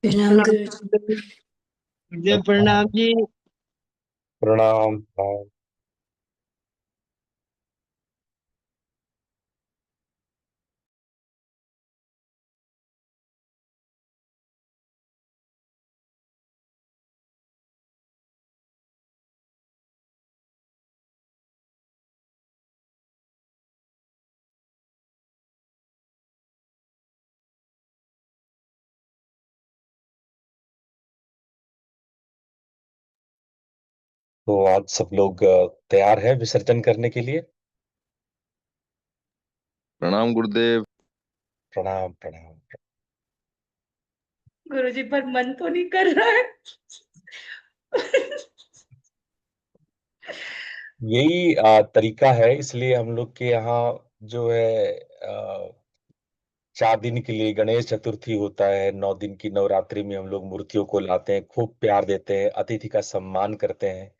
प्रणाम प्रणाम गुरुजी। गुरुदेव, प्रणाम जी। प्रणाम प्रणाम। तो आज सब लोग तैयार है विसर्जन करने के लिए। प्रणाम गुरुदेव। प्रणाम प्रणाम। गुरुजी, पर मन तो नहीं कर रहा है। यही तरीका है, इसलिए हम लोग के यहाँ जो है 4 दिन के लिए गणेश चतुर्थी होता है। 9 दिन की नवरात्रि में हम लोग मूर्तियों को लाते हैं, खूब प्यार देते हैं, अतिथि का सम्मान करते हैं।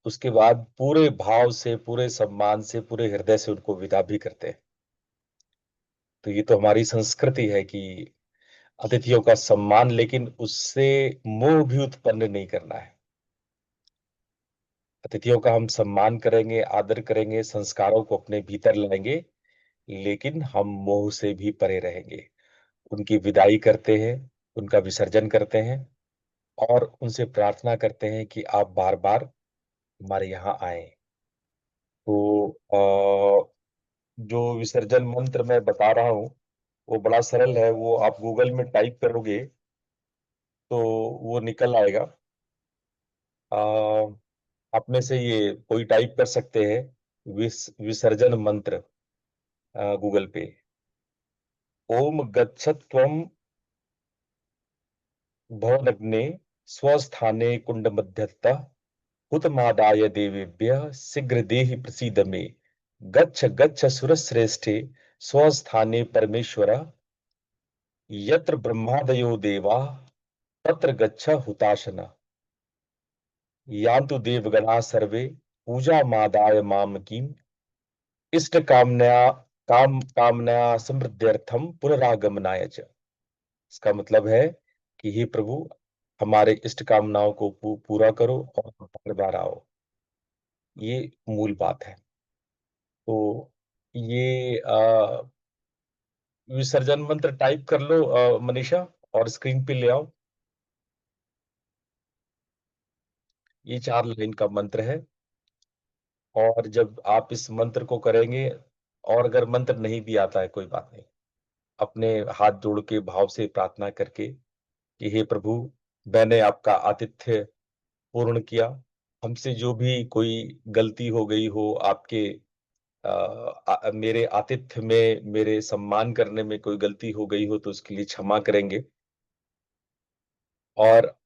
उसके बाद पूरे भाव से, पूरे सम्मान से, पूरे हृदय से उनको विदा भी करते हैं। तो ये तो हमारी संस्कृति है कि अतिथियों का सम्मान, लेकिन उससे मोह भी उत्पन्न नहीं करना है। अतिथियों का हम सम्मान करेंगे, आदर करेंगे, संस्कारों को अपने भीतर लाएंगे, लेकिन हम मोह से भी परे रहेंगे। उनकी विदाई करते हैं, उनका विसर्जन करते हैं और उनसे प्रार्थना करते हैं कि आप बार बार हमारे यहाँ आए। तो जो विसर्जन मंत्र मैं बता रहा हूँ वो बड़ा सरल है। वो आप गूगल में टाइप करोगे तो वो निकल आएगा। आप में से ये कोई टाइप कर सकते हैं विसर्जन मंत्र गूगल पे। ओम गच्छत्वम भवनग्ने स्वस्थाने कुंडमध्यस्थः हुतमादाय देवेभ्यः शीघ्र देहि प्रसीद मे। गच्छ गच्छ सुरश्रेष्ठे स्वस्थाने परमेश्वरः यत्र ब्रह्मादयो देवा तत्र गच्छ हुताशनः। यान्तु देवगणा सर्वे पूजा मादाय मामकीम् इष्ट कामना समृद्ध्यर्थम पुनरागमनाय च। इसका मतलब है कि हे प्रभु, हमारे इष्ट कामनाओं को पूरा करो और बार बार आओ। ये मूल बात है। तो ये विसर्जन मंत्र टाइप कर लो मनीषा, और स्क्रीन पे ले आओ। ये 4 लाइन का मंत्र है। और जब आप इस मंत्र को करेंगे, और अगर मंत्र नहीं भी आता है कोई बात नहीं, अपने हाथ जोड़ के भाव से प्रार्थना करके कि हे प्रभु, मैंने आपका आतिथ्य पूर्ण किया। हमसे जो भी कोई गलती हो गई हो, आपके मेरे आतिथ्य में, मेरे सम्मान करने में कोई गलती हो गई हो तो उसके लिए क्षमा करेंगे। और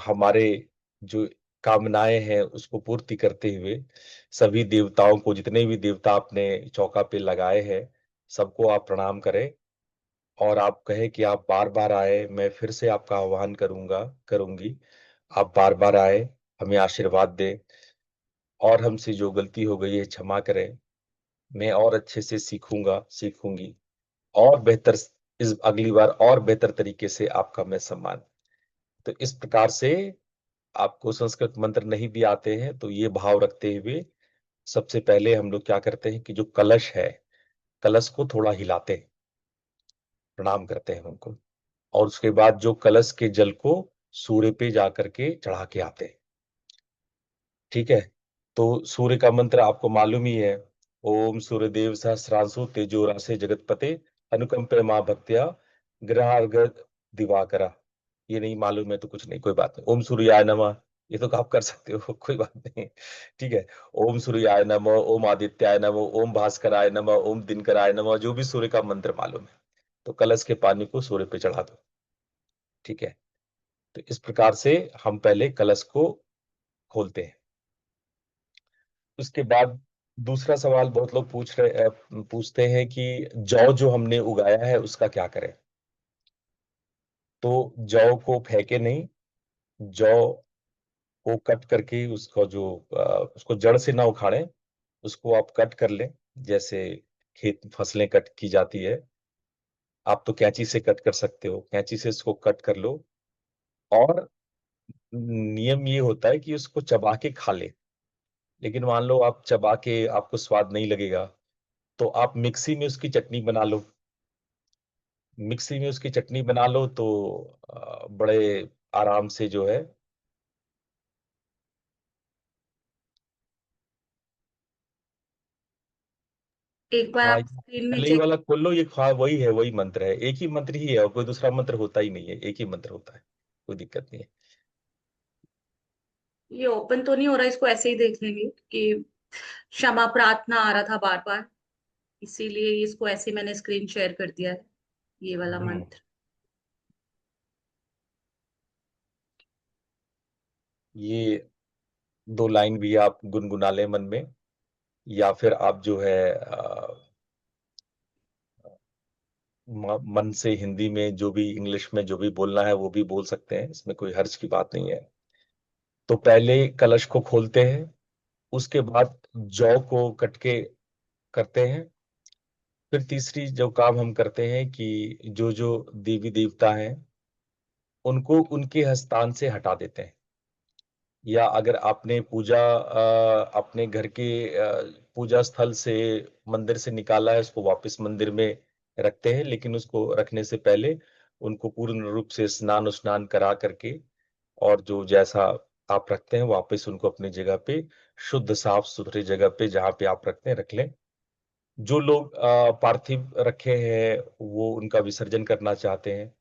हमारे जो कामनाएं हैं उसको पूर्ति करते हुए सभी देवताओं को, जितने भी देवता आपने चौका पे लगाए हैं, सबको आप प्रणाम करें। और आप कहें कि आप बार बार आए, मैं फिर से आपका आह्वान करूंगी। आप बार बार आए, हमें आशीर्वाद दें, और हमसे जो गलती हो गई है क्षमा करें। मैं और अच्छे से सीखूंगी, और बेहतर, इस अगली बार और बेहतर तरीके से आपका मैं सम्मान। तो इस प्रकार से आपको संस्कृत मंत्र नहीं भी आते हैं तो ये भाव रखते हुए सबसे पहले हम लोग क्या करते हैं कि जो कलश है, कलश को थोड़ा हिलाते हैं, प्रणाम करते हैं उनको। और उसके बाद जो कलश के जल को सूर्य पे जाकर के चढ़ा के आते हैं। ठीक है। तो सूर्य का मंत्र आपको मालूम ही है। ओम सूर्यदेव सहस्रांशु तेजो राशे जगतपते अनुकंपे मां भक्त्या ग्रहार्घ दिवाकरा। ये नहीं मालूम है तो कुछ नहीं, कोई बात नहीं। ओम सूर्याय नमः, ये तो आप कर सकते हो, कोई बात नहीं। ठीक है। ओम सूर्याय नमः, ओम आदित्याय नमः, ओम भास्कराय नमः, ओम दिनकराय नमः, जो भी सूर्य का मंत्र मालूम है तो कलश के पानी को सूर्य पे चढ़ा दो। ठीक है। तो इस प्रकार से हम पहले कलश को खोलते हैं। उसके बाद दूसरा सवाल बहुत लोग पूछते हैं कि जौ जो हमने उगाया है उसका क्या करें। तो जौ को फेंके नहीं, जौ को कट करके उसको जो उसको जड़ से ना उखाड़े, उसको आप कट कर लें। जैसे खेत फसलें कट की जाती है, आप तो कैंची से कट कर सकते हो, कैंची से इसको कट कर लो। और नियम ये होता है कि उसको चबा के खा ले। लेकिन मान लो आप चबा के आपको स्वाद नहीं लगेगा, तो आप मिक्सी में उसकी चटनी बना लो। मिक्सी में उसकी चटनी बना लो तो बड़े आराम से जो है। एक बार हाँ, आप स्क्रीन में पहले चेक। वाला खोल लो, ये वही है, वही मंत्र है, एक ही मंत्र ही है, और कोई दूसरा मंत्र होता ही नहीं है, एक ही मंत्र होता है, कोई दिक्कत नहीं है। ये ओपन तो नहीं हो रहा, इसको ऐसे ही देख लेंगे कि क्षमा प्रार्थना आ रहा था बार बार, इसीलिए इसको ऐसे मैंने स्क्रीन शेयर कर दिया है, ये वाला हम्म मंत्र। ये 2 लाइन भी आप गुनगुना लें मन में, या फिर आप जो है मन से हिंदी में जो भी, इंग्लिश में जो भी बोलना है वो भी बोल सकते हैं, इसमें कोई हर्ज की बात नहीं है। तो पहले कलश को खोलते हैं, उसके बाद जौ को कट के करते हैं। फिर तीसरी जो काम हम करते हैं कि जो जो देवी देवता हैं उनको उनके स्थान से हटा देते हैं। या अगर आपने पूजा अपने घर के पूजा स्थल से, मंदिर से निकाला है, उसको वापस मंदिर में रखते हैं, लेकिन उसको रखने से पहले उनको पूर्ण रूप से स्नान स्नान करा करके, और जो जैसा आप रखते हैं वापस उनको अपनी जगह पे, शुद्ध साफ सुथरी जगह पे जहाँ पे आप रखते हैं रख लें। जो लोग पार्थिव रखे हैं वो उनका विसर्जन करना चाहते हैं,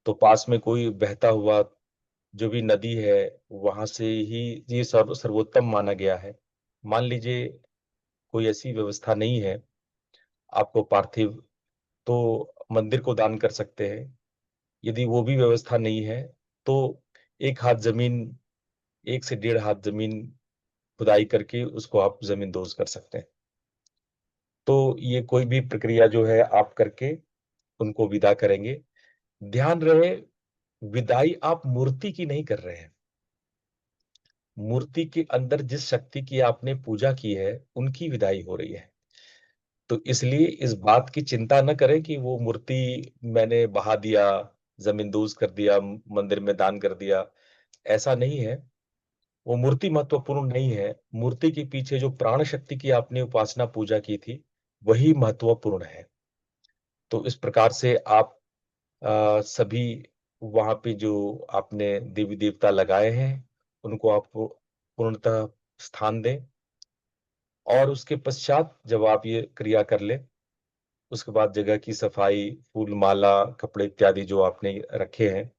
तो पास में कोई बहता हुआ जो भी नदी है वहां से ही, ये सर्वोत्तम माना गया है। मान लीजिए कोई ऐसी व्यवस्था नहीं है आपको पार्थिव, तो मंदिर को दान कर सकते हैं। यदि वो भी व्यवस्था नहीं है तो 1 हाथ जमीन, 1 से 1.5 हाथ जमीन खुदाई करके उसको आप जमीन दोज कर सकते हैं। तो ये कोई भी प्रक्रिया जो है आप करके उनको विदा करेंगे। ध्यान रहे, विदाई आप मूर्ति की नहीं कर रहे हैं, मूर्ति के अंदर जिस शक्ति की आपने पूजा की है उनकी विदाई हो रही है। तो इसलिए इस बात की चिंता न करें कि वो मूर्ति मैंने बहा दिया, जमींदोज कर दिया, मंदिर में दान कर दिया, ऐसा नहीं है। वो मूर्ति महत्वपूर्ण नहीं है, मूर्ति के पीछे जो प्राण शक्ति की आपने उपासना पूजा की थी वही महत्वपूर्ण है। तो इस प्रकार से आप सभी वहां पे जो आपने देवी देवता लगाए हैं उनको आप पूर्णतः स्थान दें। और उसके पश्चात जब आप ये क्रिया कर ले, उसके बाद जगह की सफाई, फूल माला, कपड़े इत्यादि जो आपने रखे हैं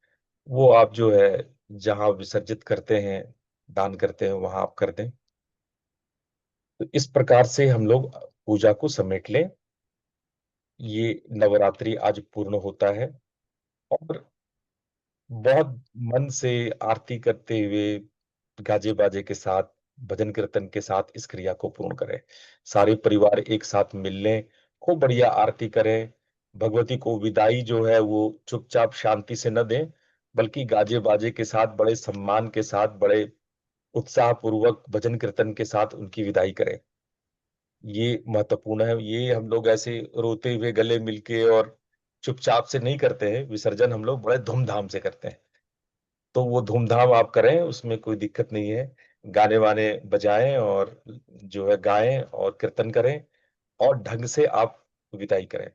वो आप जो है जहां विसर्जित करते हैं, दान करते हैं, वहां आप कर दें। तो इस प्रकार से हम लोग पूजा को समेट लें। ये नवरात्रि आज पूर्ण होता है, और बहुत मन से आरती करते हुए, गाजे बाजे के साथ, भजन कीर्तन के साथ इस क्रिया को पूर्ण करें। सारे परिवार एक साथ मिल लें, खूब बढ़िया आरती करें। भगवती को विदाई जो है वो चुपचाप शांति से न दें, बल्कि गाजे बाजे के साथ, बड़े सम्मान के साथ, बड़े उत्साह पूर्वक भजन कीर्तन के साथ उनकी विदाई करें। ये महत्वपूर्ण है। ये हम लोग ऐसे रोते हुए गले मिलके और चुपचाप से नहीं करते हैं, विसर्जन हम लोग बड़े धूमधाम से करते हैं। तो वो धूमधाम आप करें, उसमें कोई दिक्कत नहीं है। गाने वाने बजाएं और जो है गाएं और कीर्तन करें, और ढंग से आप विदाई करें।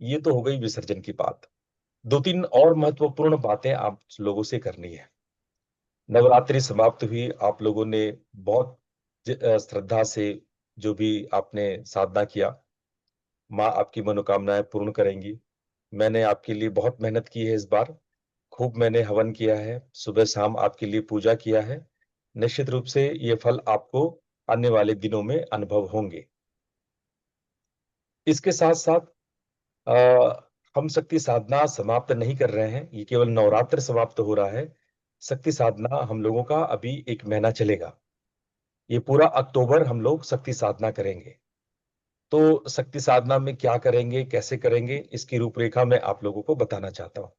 ये तो हो गई विसर्जन की बात। 2-3 और महत्वपूर्ण बातें आप लोगों से करनी है। नवरात्रि समाप्त हुई, आप लोगों ने बहुत श्रद्धा से जो भी आपने साधना किया, माँ आपकी मनोकामनाएं पूर्ण करेंगी। मैंने आपके लिए बहुत मेहनत की है इस बार, खूब मैंने हवन किया है, सुबह शाम आपके लिए पूजा किया है। निश्चित रूप से ये फल आपको आने वाले दिनों में अनुभव होंगे। इसके साथ साथ हम शक्ति साधना समाप्त नहीं कर रहे हैं, ये केवल नवरात्र समाप्त हो रहा है। शक्ति साधना हम लोगों का अभी 1 महीना चलेगा। ये पूरा अक्टूबर हम लोग शक्ति साधना करेंगे। तो शक्ति साधना में क्या करेंगे, कैसे करेंगे, इसकी रूपरेखा मैं आप लोगों को बताना चाहता हूँ।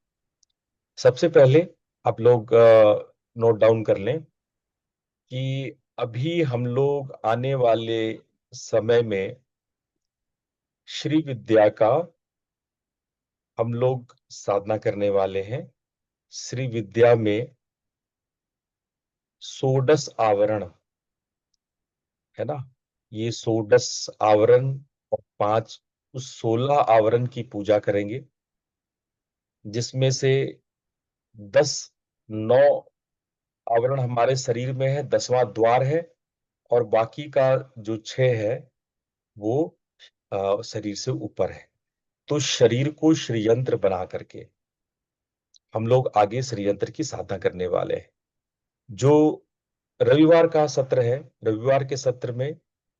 सबसे पहले आप लोग नोट डाउन कर लें कि अभी हम लोग आने वाले समय में श्री विद्या का हम लोग साधना करने वाले हैं। श्री विद्या में षोडश आवरण है ना, ये षोडश आवरण और 5 उस 16 आवरण की पूजा करेंगे, जिसमें से 10 9 आवरण हमारे शरीर में है, 10वां द्वार है, और बाकी का जो 6 है वो शरीर से ऊपर है। तो शरीर को श्रीयंत्र बना करके हम लोग आगे श्रीयंत्र की साधना करने वाले हैं। जो रविवार का सत्र है, रविवार के सत्र में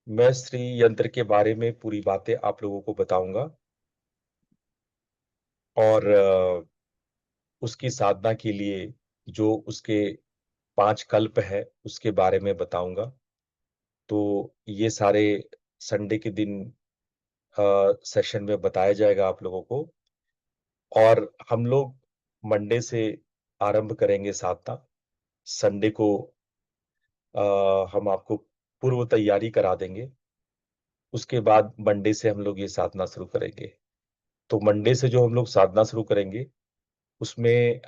मैं श्री यंत्र के बारे में पूरी बातें आप लोगों को बताऊंगा, और उसकी साधना के लिए जो उसके 5 कल्प है उसके बारे में बताऊंगा। तो ये सारे संडे के दिन सेशन में बताया जाएगा आप लोगों को, और हम लोग मंडे से आरंभ करेंगे साधना। संडे को हम आपको पूर्व तैयारी करा देंगे, उसके बाद मंडे से हम लोग ये साधना शुरू करेंगे। तो मंडे से जो हम लोग साधना शुरू करेंगे उसमें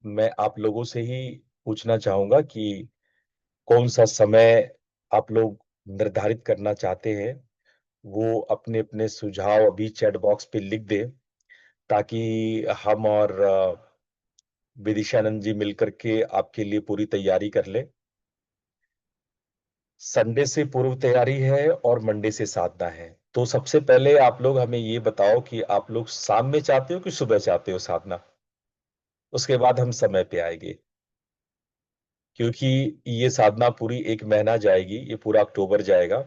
मैं आप लोगों से ही पूछना चाहूंगा कि कौन सा समय आप लोग निर्धारित करना चाहते हैं, वो अपने अपने सुझाव अभी चैट बॉक्स पे लिख दें, ताकि हम और विदिशानंद जी मिलकर के आपके लिए पूरी तैयारी कर ले। संडे से पूर्व तैयारी है और मंडे से साधना है। तो सबसे पहले आप लोग हमें ये बताओ कि आप लोग शाम में चाहते हो कि सुबह चाहते हो साधना, उसके बाद हम समय पे आएंगे। क्योंकि ये साधना पूरी 1 महीना जाएगी, ये पूरा अक्टूबर जाएगा।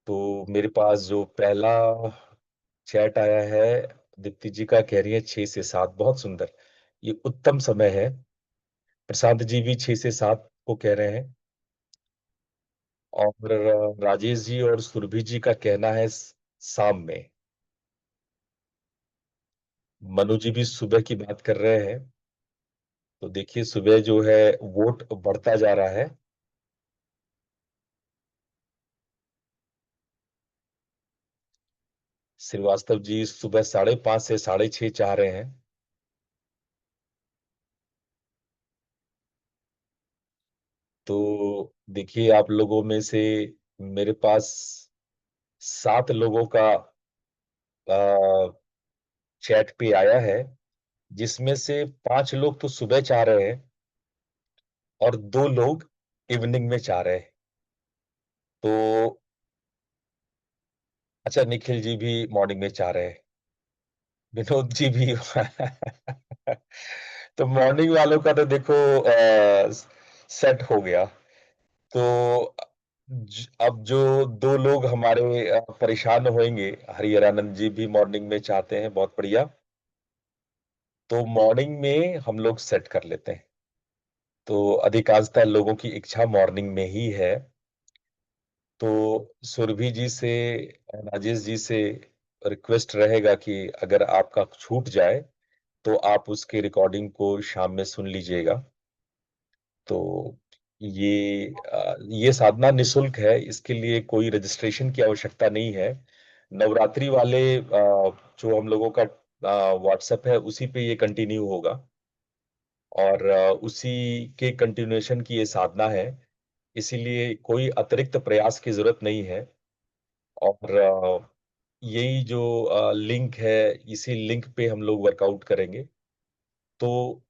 तो मेरे पास जो पहला चैट आया है, दीप्ति जी का कह रही है 6 से 7, बहुत सुंदर, ये उत्तम समय है। प्रशांत जी भी 6 से 7 को कह रहे हैं, और राजेश जी और सुरभि जी का कहना है शाम में। मनु जी भी सुबह की बात कर रहे हैं। तो देखिए सुबह जो है वोट बढ़ता जा रहा है। श्रीवास्तव जी सुबह 5:30 से 6:30 चाह रहे हैं। तो देखिए आप लोगों में से मेरे पास 7 लोगों का चैट पे आया है, जिसमें से 5 लोग तो सुबह चाह रहे हैं और 2 लोग इवनिंग में चाह रहे हैं। तो अच्छा, निखिल जी भी मॉर्निंग में चाह रहे हैं, विनोद जी भी तो मॉर्निंग वालों का तो देखो सेट हो गया। तो अब जो 2 लोग हमारे परेशान होंगे, हरिहरानंद जी भी मॉर्निंग में चाहते हैं, बहुत बढ़िया। तो मॉर्निंग में हम लोग सेट कर लेते हैं। तो अधिकांशतः लोगों की इच्छा मॉर्निंग में ही है। तो सुरभि जी से, राजेश जी से रिक्वेस्ट रहेगा कि अगर आपका छूट जाए तो आप उसके रिकॉर्डिंग को शाम में सुन लीजिएगा। तो ये साधना निशुल्क है, इसके लिए कोई रजिस्ट्रेशन की आवश्यकता नहीं है। नवरात्रि वाले जो हम लोगों का व्हाट्सएप है उसी पे ये कंटिन्यू होगा, और उसी के कंटिन्यूएशन की ये साधना है, इसीलिए कोई अतिरिक्त प्रयास की जरूरत नहीं है। और यही जो लिंक है, इसी लिंक पे हम लोग वर्कआउट करेंगे। तो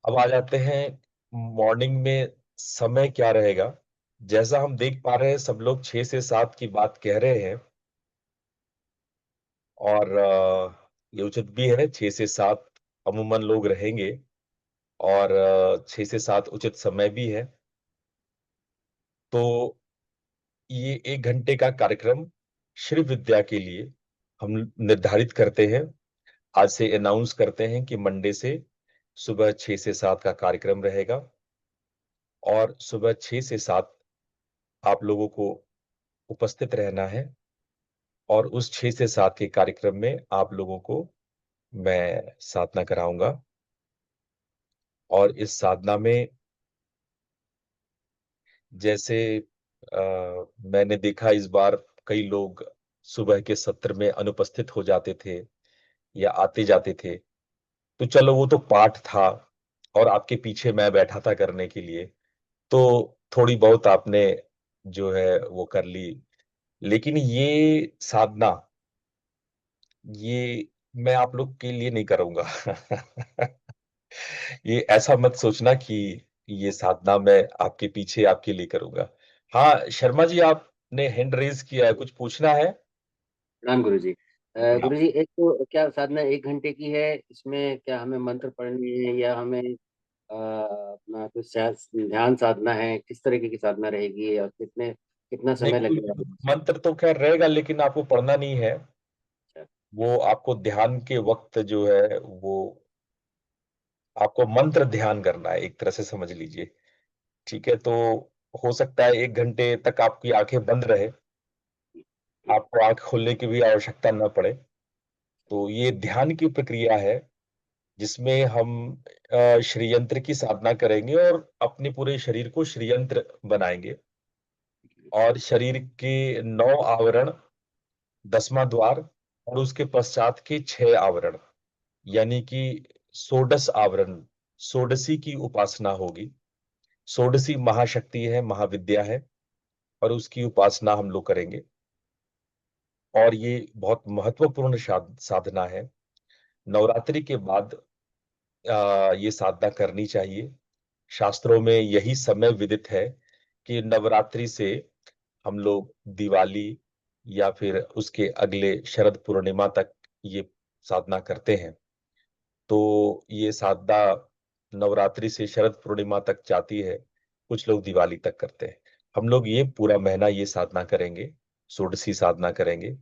अब आ जाते हैं मॉर्निंग में समय क्या रहेगा। जैसा हम देख पा रहे हैं सब लोग 6 से 7 की बात कह रहे हैं, और ये उचित भी है, 6 से 7 अमूमन लोग रहेंगे, और 6 से 7 उचित समय भी है। तो ये 1 घंटे का कार्यक्रम श्री विद्या के लिए हम निर्धारित करते हैं। आज से अनाउंस करते हैं कि मंडे से सुबह 6 से 7 का कार्यक्रम रहेगा, और सुबह 6 से 7 आप लोगों को उपस्थित रहना है, और उस 6 से 7 के कार्यक्रम में आप लोगों को मैं साधना कराऊंगा। और इस साधना में जैसे मैंने देखा इस बार कई लोग सुबह के सत्र में अनुपस्थित हो जाते थे या आते जाते थे, तो चलो वो तो पाठ था और आपके पीछे मैं बैठा था करने के लिए, तो थोड़ी बहुत आपने जो है वो कर ली। लेकिन ये साधना, ये मैं आप लोग के लिए नहीं करूंगा। ये ऐसा मत सोचना कि ये साधना मैं आपके पीछे आपके लिए करूंगा। हाँ शर्मा जी, आपने हैंड रेज किया है, कुछ पूछना है? प्रणाम गुरु जी। हाँ। गुरु जी, एक तो क्या साधना 1 घंटे की है? इसमें क्या हमें मंत्र पढ़नी है या हमें अपना कुछ ध्यान साधना है? किस तरीके की साधना रहेगी और कितना नहीं, समय लगेगा? मंत्र तो खैर रहेगा लेकिन आपको पढ़ना नहीं है। अच्छा। वो आपको ध्यान के वक्त जो है वो आपको मंत्र ध्यान करना है, एक तरह से समझ लीजिए। ठीक है, तो हो सकता है 1 घंटे तक आपकी आंखें बंद रहे, आपको आंख खोलने की भी आवश्यकता न पड़े। तो ये ध्यान की प्रक्रिया है जिसमें हम श्रीयंत्र की साधना करेंगे और अपने पूरे शरीर को श्रीयंत्र बनाएंगे। और शरीर के 9 आवरण, 10वां द्वार और उसके पश्चात के 6 आवरण, यानी कि षोडश आवरण, षोडशी की उपासना होगी। षोडशी महाशक्ति है, महाविद्या है, और उसकी उपासना हम लोग करेंगे। और ये बहुत महत्वपूर्ण साधना है। नवरात्रि के बाद ये साधना करनी चाहिए। शास्त्रों में यही समय विदित है कि नवरात्रि से हम लोग दिवाली या फिर उसके अगले शरद पूर्णिमा तक ये साधना करते हैं। तो ये साधना नवरात्रि से शरद पूर्णिमा तक जाती है, कुछ लोग दिवाली तक करते हैं। हम लोग ये पूरा महीना ये साधना करेंगे, षोडशी साधना करेंगे।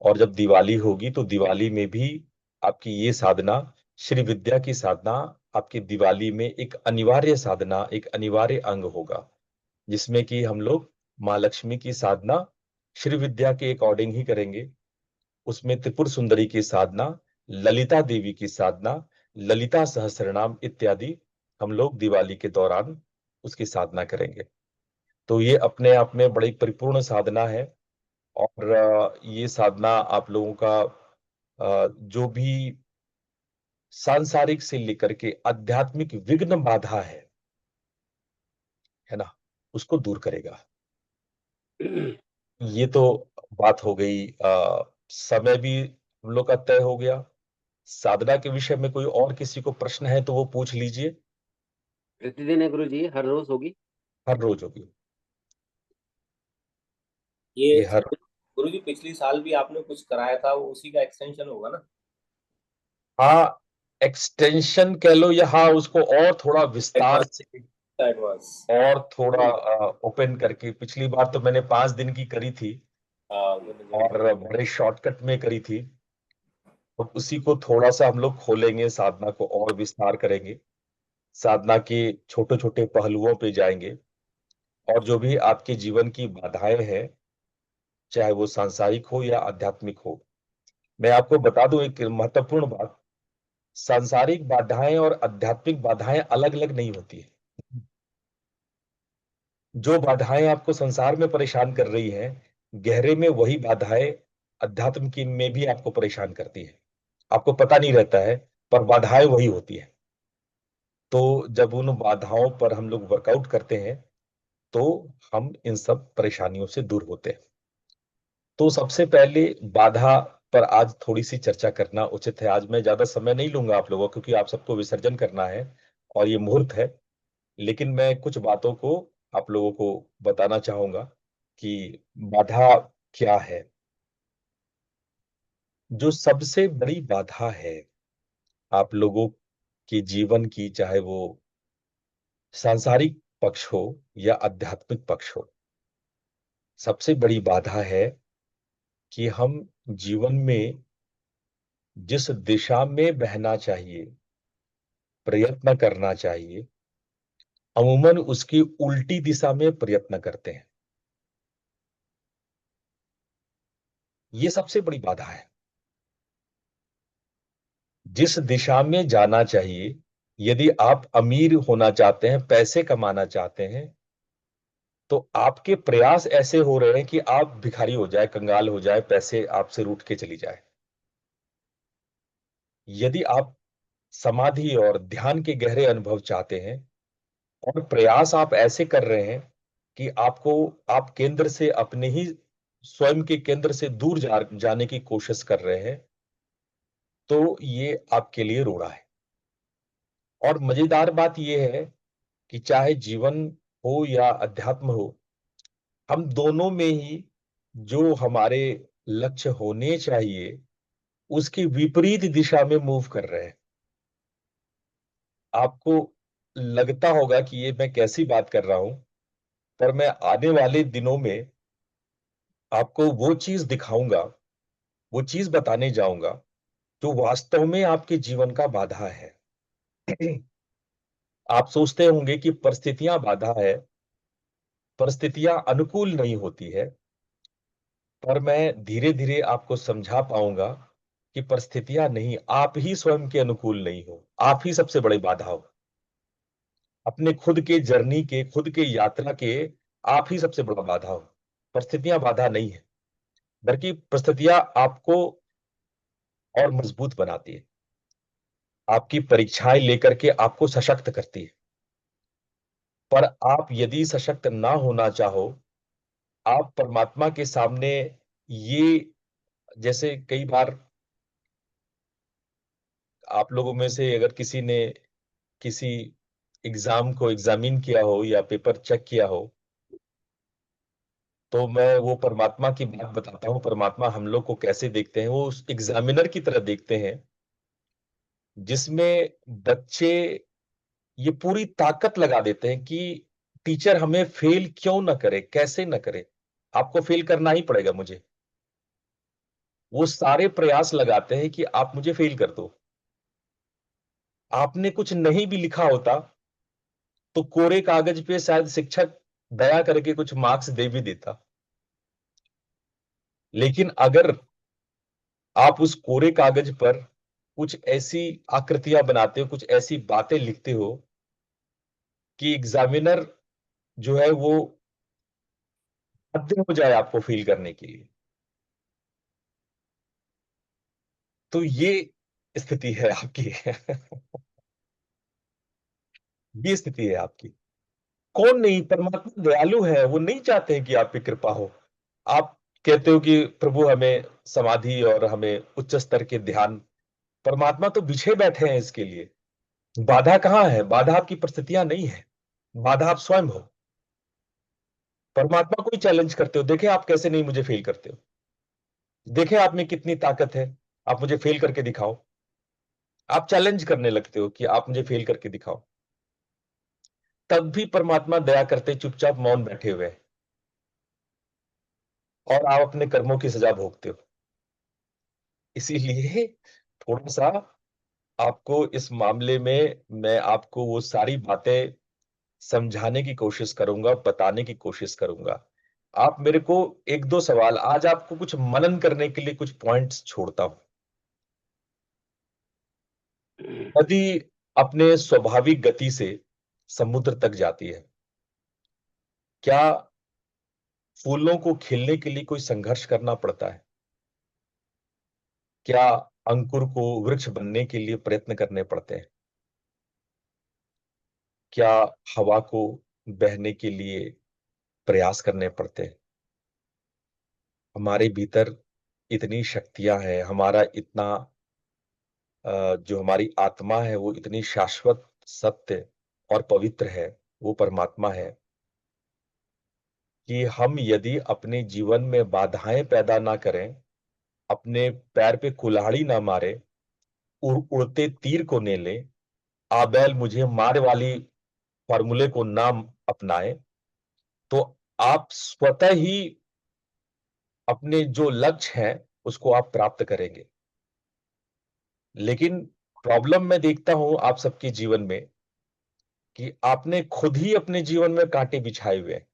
और जब दिवाली होगी तो दिवाली में भी आपकी ये साधना, श्री विद्या की साधना, आपकी दिवाली में एक अनिवार्य साधना, एक अनिवार्य अंग होगा, जिसमें कि हम लोग माँ लक्ष्मी की साधना श्री विद्या के अकॉर्डिंग ही करेंगे। उसमें त्रिपुर सुंदरी की साधना, ललिता देवी की साधना, ललिता सहस्रनाम इत्यादि हम लोग दिवाली के दौरान उसकी साधना करेंगे। तो ये अपने आप में बड़ी परिपूर्ण साधना है। और ये साधना आप लोगों का जो भी सांसारिक से लेकर के आध्यात्मिक विघ्न बाधा है ना, उसको दूर करेगा। ये तो बात हो गई। समय भी हम लोग का तय हो गया। साधना के विषय में कोई और किसी को प्रश्न है तो वो पूछ लीजिए। प्रतिदिन है गुरु जी? हर रोज होगी? हर रोज होगी ये ये हर। गुरु जी, पिछली साल भी आपने कुछ कराया था, वो उसी का एक्सटेंशन होगा ना? हाँ, एक्सटेंशन कह लो या हाँ, उसको और थोड़ा विस्तार एडवांस, से एडवांस। और थोड़ा ओपन करके। पिछली बार तो मैंने 5 दिन की करी थी हाँ, मैंने जरूर और बड़े शॉर्टकट में करी थी। तो उसी को थोड़ा सा हम लोग खोलेंगे, साधना को और विस्तार करेंगे, साधना के छोटे छोटे पहलुओं पे जाएंगे। और जो भी आपके जीवन की बाधाएं हैं, चाहे वो सांसारिक हो या आध्यात्मिक हो, मैं आपको बता दूं एक महत्वपूर्ण बात। सांसारिक बाधाएं और आध्यात्मिक बाधाएं अलग अलग नहीं होती है। जो बाधाएं आपको संसार में परेशान कर रही हैं, गहरे में वही बाधाएं अध्यात्म की में भी आपको परेशान करती है। आपको पता नहीं रहता है, पर बाधाएं वही होती है। तो जब उन बाधाओं पर हम लोग वर्कआउट करते हैं तो हम इन सब परेशानियों से दूर होते हैं। तो सबसे पहले बाधा पर आज थोड़ी सी चर्चा करना उचित है। आज मैं ज्यादा समय नहीं लूंगा आप लोगों को, क्योंकि आप सबको विसर्जन करना है और ये मुहूर्त है। लेकिन मैं कुछ बातों को आप लोगों को बताना चाहूंगा कि बाधा क्या है। जो सबसे बड़ी बाधा है आप लोगों के जीवन की, चाहे वो सांसारिक पक्ष हो या आध्यात्मिक पक्ष हो, सबसे बड़ी बाधा है कि हम जीवन में जिस दिशा में बहना चाहिए, प्रयत्न करना चाहिए, अमूमन उसकी उल्टी दिशा में प्रयत्न करते हैं। ये सबसे बड़ी बाधा है। जिस दिशा में जाना चाहिए, यदि आप अमीर होना चाहते हैं, पैसे कमाना चाहते हैं, तो आपके प्रयास ऐसे हो रहे हैं कि आप भिखारी हो जाए, कंगाल हो जाए, पैसे आपसे रूठ के चली जाए। यदि आप समाधि और ध्यान के गहरे अनुभव चाहते हैं और प्रयास आप ऐसे कर रहे हैं कि आप केंद्र से अपने ही स्वयं के केंद्र से दूर जाने की कोशिश कर रहे हैं, तो ये आपके लिए रोड़ा है। और मजेदार बात यह है कि चाहे जीवन हो या अध्यात्म हो, हम दोनों में ही जो हमारे लक्ष्य होने चाहिए उसकी विपरीत दिशा में मूव कर रहे हैं। आपको लगता होगा कि ये मैं कैसी बात कर रहा हूं, पर मैं आने वाले दिनों में आपको वो चीज दिखाऊंगा, वो चीज बताने जाऊंगा जो वास्तव में आपके जीवन का बाधा है। आप सोचते होंगे कि परिस्थितियां बाधा है, परिस्थितियां अनुकूल नहीं होती है, पर मैं धीरे धीरे आपको समझा पाऊंगा कि परिस्थितियां नहीं, आप ही स्वयं के अनुकूल नहीं हो, आप ही सबसे बड़ी बाधा हो। अपने खुद के जर्नी के, खुद के यात्रा के आप ही सबसे बड़ा बाधा हो। परिस्थितियां बाधा नहीं है, बल्कि परिस्थितियां आपको और मजबूत बनाती है, आपकी परीक्षाएं लेकर के आपको सशक्त करती है। पर आप यदि सशक्त ना होना चाहो, आप परमात्मा के सामने ये, जैसे कई बार आप लोगों में से अगर किसी ने किसी एग्जाम को एग्जामिन किया हो या पेपर चेक किया हो, तो मैं वो परमात्मा की बात बताता हूँ। परमात्मा हम लोग को कैसे देखते हैं, वो उस एग्जामिनर की तरह देखते हैं जिसमें बच्चे ये पूरी ताकत लगा देते हैं कि टीचर हमें फेल क्यों ना करे, कैसे ना करे, आपको फेल करना ही पड़ेगा मुझे। वो सारे प्रयास लगाते हैं कि आप मुझे फेल कर दो। आपने कुछ नहीं भी लिखा होता तो कोरे कागज पे शायद शिक्षक दया करके कुछ मार्क्स दे भी देता, लेकिन अगर आप उस कोरे कागज पर कुछ ऐसी आकृतियां बनाते हो, कुछ ऐसी बातें लिखते हो कि एग्जामिनर जो है वो बाध्य हो जाए आपको फील करने के लिए, तो ये स्थिति है आपकी। ये स्थिति है आपकी। कौन नहीं, परमात्मा दयालु है, वो नहीं चाहते हैं कि आप पे कृपा हो। आप कहते हो कि प्रभु हमें समाधि और हमें उच्च स्तर के ध्यान, परमात्मा तो बिछे बैठे हैं इसके लिए। बाधा कहां है? बाधा आपकी परिस्थितियां नहीं है, बाधा आप स्वयं हो। परमात्मा को ही चैलेंज करते हो, देखे आप कैसे नहीं मुझे फेल करते हो, देखे आप में कितनी ताकत है, आप मुझे फेल करके दिखाओ। आप चैलेंज करने लगते हो कि आप मुझे फेल करके दिखाओ, तब भी परमात्मा दया करते चुपचाप मौन बैठे हुए हैं और आप अपने कर्मों की सजा भोगते हो। इसीलिए थोड़ा सा आपको इस मामले में मैं आपको वो सारी बातें समझाने की कोशिश करूंगा, बताने की कोशिश करूंगा। आप मेरे को एक दो सवाल, आज आपको कुछ मनन करने के लिए कुछ पॉइंट्स छोड़ता हूं। नदी अपने स्वाभाविक गति से समुद्र तक जाती है, क्या फूलों को खिलने के लिए कोई संघर्ष करना पड़ता है? क्या अंकुर को वृक्ष बनने के लिए प्रयत्न करने पड़ते हैं? क्या हवा को बहने के लिए प्रयास करने पड़ते हैं? हमारे भीतर इतनी शक्तियां हैं, हमारा इतना जो हमारी आत्मा है वो इतनी शाश्वत, सत्य और पवित्र है, वो परमात्मा है कि हम यदि अपने जीवन में बाधाएं पैदा ना करें, अपने पैर पे कुल्हाड़ी ना मारे, उड़ते तीर को ने ले, आ बैल मुझे मार वाली फॉर्मूले को ना अपनाए, तो आप स्वतः ही अपने जो लक्ष्य है उसको आप प्राप्त करेंगे। लेकिन प्रॉब्लम मैं देखता हूं आप सबके जीवन में कि आपने खुद ही अपने जीवन में कांटे बिछाए हुए हैं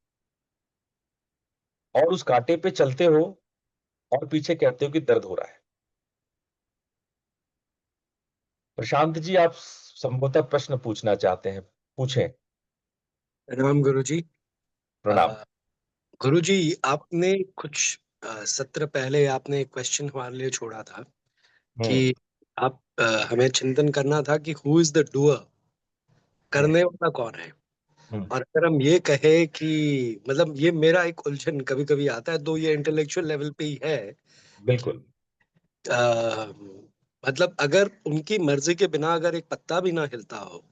और उस कांटे पे चलते हो और पीछे कहते हो कि दर्द हो रहा है। प्रशांत जी, आप संभवतः प्रश्न पूछना चाहते हैं, पूछें। प्रणाम गुरुजी। प्रणाम। गुरुजी, आपने कुछ सत्र पहले आपने एक क्वेश्चन हमारे लिए छोड़ा था हम्म। कि आप हमें चिंतन करना था कि हु इज द डूअर, करने वाला कौन है। और अगर हम ये कहे कि मतलब ये मेरा एक उलझन कभी कभी आता है, दो ये इंटेलेक्चुअल लेवल पे ही है। बिल्कुल। अ, मतलब अगर उनकी मर्जी के बिना अगर एक पत्ता भी ना हिलता हो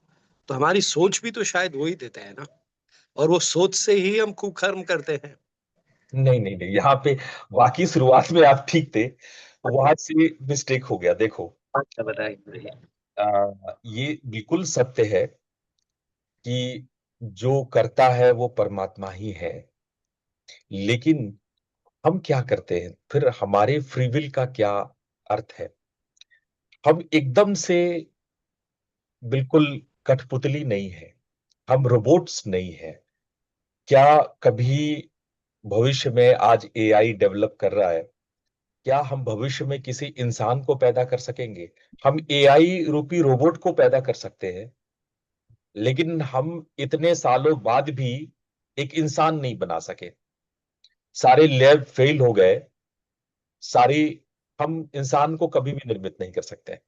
तो हमारी सोच भी तो शायद वो ही देते हैं ना, और वो सोच से ही हम कुकर्म करते हैं। नहीं नहीं नहीं, यहाँ पे वाकई शुरुआत में आप ठीक थे, वहां से मिस्टेक हो गया। देखो, अच्छा बताइए। ये बिल्कुल सत्य है कि जो करता है वो परमात्मा ही है, लेकिन हम क्या करते हैं फिर? हमारे फ्री विल का क्या अर्थ है? हम एकदम से बिल्कुल कठपुतली नहीं है, हम रोबोट्स नहीं है। क्या कभी भविष्य में आज एआई डेवलप कर रहा है, क्या हम भविष्य में किसी इंसान को पैदा कर सकेंगे? हम एआई रूपी रोबोट को पैदा कर सकते हैं, लेकिन हम इतने सालों बाद भी एक इंसान नहीं बना सके। सारे लैब फेल हो गए, सारी, हम इंसान को कभी भी निर्मित नहीं कर सकते।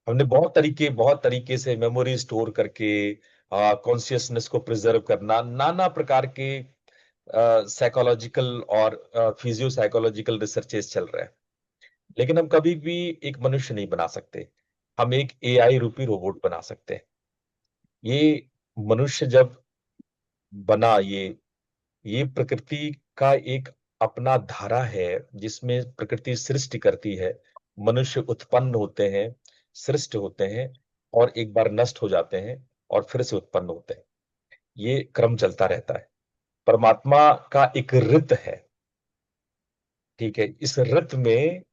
हमने बहुत तरीके से मेमोरी स्टोर करके कॉन्शियसनेस को प्रिजर्व करना, नाना प्रकार के साइकोलॉजिकल और फिजियो साइकोलॉजिकल रिसर्चेस चल रहे हैं, लेकिन हम कभी भी एक मनुष्य नहीं बना सकते। हम एक एआई रूपी रोबोट बना सकते हैं। ये मनुष्य जब बना, ये प्रकृति का एक अपना धारा है जिसमें प्रकृति सृष्टि करती है। मनुष्य उत्पन्न होते हैं, सृष्टि होते हैं, और एक बार नष्ट हो जाते हैं और फिर से उत्पन्न होते हैं। ये क्रम चलता रहता है। परमात्मा का एक रित है, ठीक है? इस रित में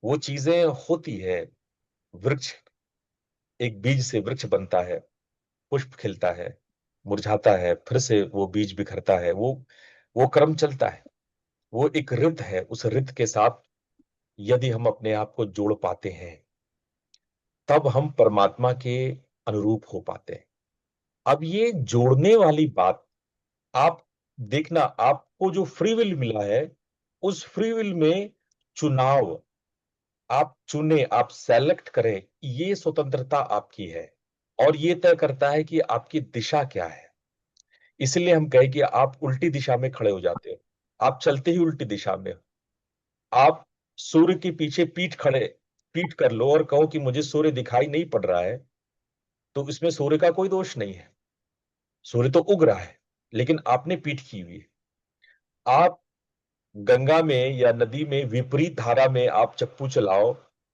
वो चीजें होती है। वृक्ष, एक बीज से वृक्ष बनता है, पुष्प खिलता है, मुरझाता है, फिर से वो बीज बिखरता है। वो क्रम चलता है। वो एक रित है। उस रित के साथ यदि हम अपने आप को जोड़ पाते हैं, तब हम परमात्मा के अनुरूप हो पाते हैं। अब ये जोड़ने वाली बात, आप देखना, आपको जो फ्री विल मिला है, उस फ्री विल में चुनाव, आप चुने, आप सेलेक्ट करें, ये स्वतंत्रता आपकी है। और ये तय करता है कि आपकी दिशा क्या है। इसलिए हम कहें कि आप उल्टी दिशा में खड़े हो जाते हो, आप चलते ही उल्टी दिशा में हो। आप सूर्य के पीछे पीठ कर लो और कहो कि मुझे सूर्य दिखाई नहीं पड़ रहा है, तो इसमें सूर्य का कोई दोष नहीं है। सूर्य तो उग रहा है, लेकिन आपने पीठ की हुई है। आप गंगा में या नदी में विपरीत धारा में आप चप्पू चलाओ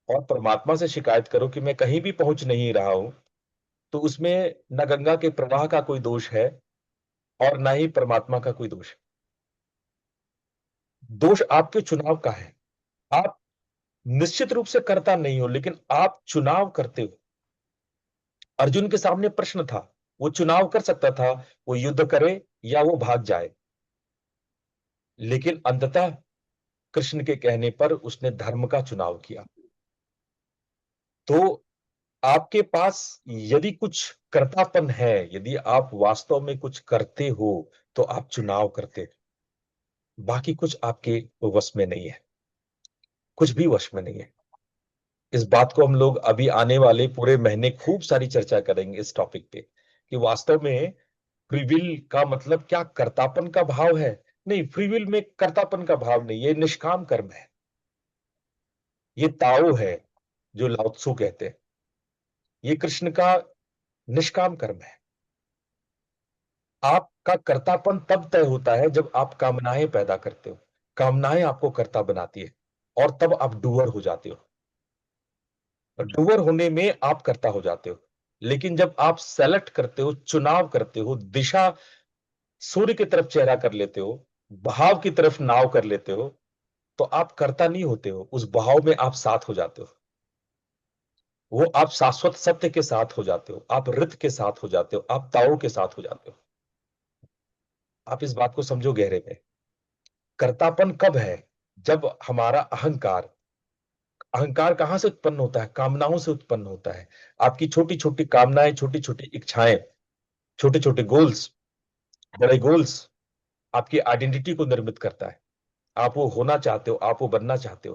और परमात्मा से शिकायत करो कि मैं कहीं भी पहुंच नहीं रहा हूं, तो उसमें न गंगा के प्रवाह का कोई दोष है और ना ही परमात्मा का कोई दोष है। दोष आपके चुनाव का है। आप निश्चित रूप से करता नहीं हो, लेकिन आप चुनाव करते हो। अर्जुन के सामने प्रश्न था, वो चुनाव कर सकता था, वो युद्ध करे या वो भाग जाए, लेकिन अंततः कृष्ण के कहने पर उसने धर्म का चुनाव किया। तो आपके पास यदि कुछ कर्तापन है, यदि आप वास्तव में कुछ करते हो, तो आप चुनाव करते हो। बाकी कुछ आपके वश में नहीं है, कुछ भी वश में नहीं है। इस बात को हम लोग अभी आने वाले पूरे महीने खूब सारी चर्चा करेंगे इस टॉपिक पे, कि वास्तव में फ्री विल का मतलब क्या कर्तापन का भाव है? नहीं, फ्री विल में कर्तापन का भाव नहीं, ये निष्काम कर्म है। ये ताओ है जो लाओ त्सु कहते हैं, ये कृष्ण का निष्काम कर्म है। आपका कर्तापन तब तय होता है जब आप कामनाएं पैदा करते हो। कामनाएं आपको कर्ता बनाती है, और तब आप डूअर हो जाते हो। डूअर होने में आप कर्ता हो जाते हो। लेकिन जब आप सेलेक्ट करते हो, चुनाव करते हो, दिशा सूर्य की तरफ चेहरा कर लेते हो, बहाव की तरफ नाव कर लेते हो, तो आप कर्ता नहीं होते हो, उस बहाव में आप साथ हो जाते हो। वो आप शाश्वत सत्य के साथ हो जाते हो, आप रित के साथ हो जाते हो, आप ताओ के साथ हो जाते हो। आप इस बात को समझो गहरे में। कर्तापन कब है? जब हमारा अहंकार, अहंकार कहां से उत्पन्न होता है? कामनाओं से उत्पन्न होता है। आपकी छोटी छोटी कामनाएं, छोटी छोटी इच्छाएं, छोटे छोटे गोल्स, बड़े गोल्स आपकी आइडेंटिटी को निर्मित करता है। आप वो होना चाहते हो, आप वो बनना चाहते हो।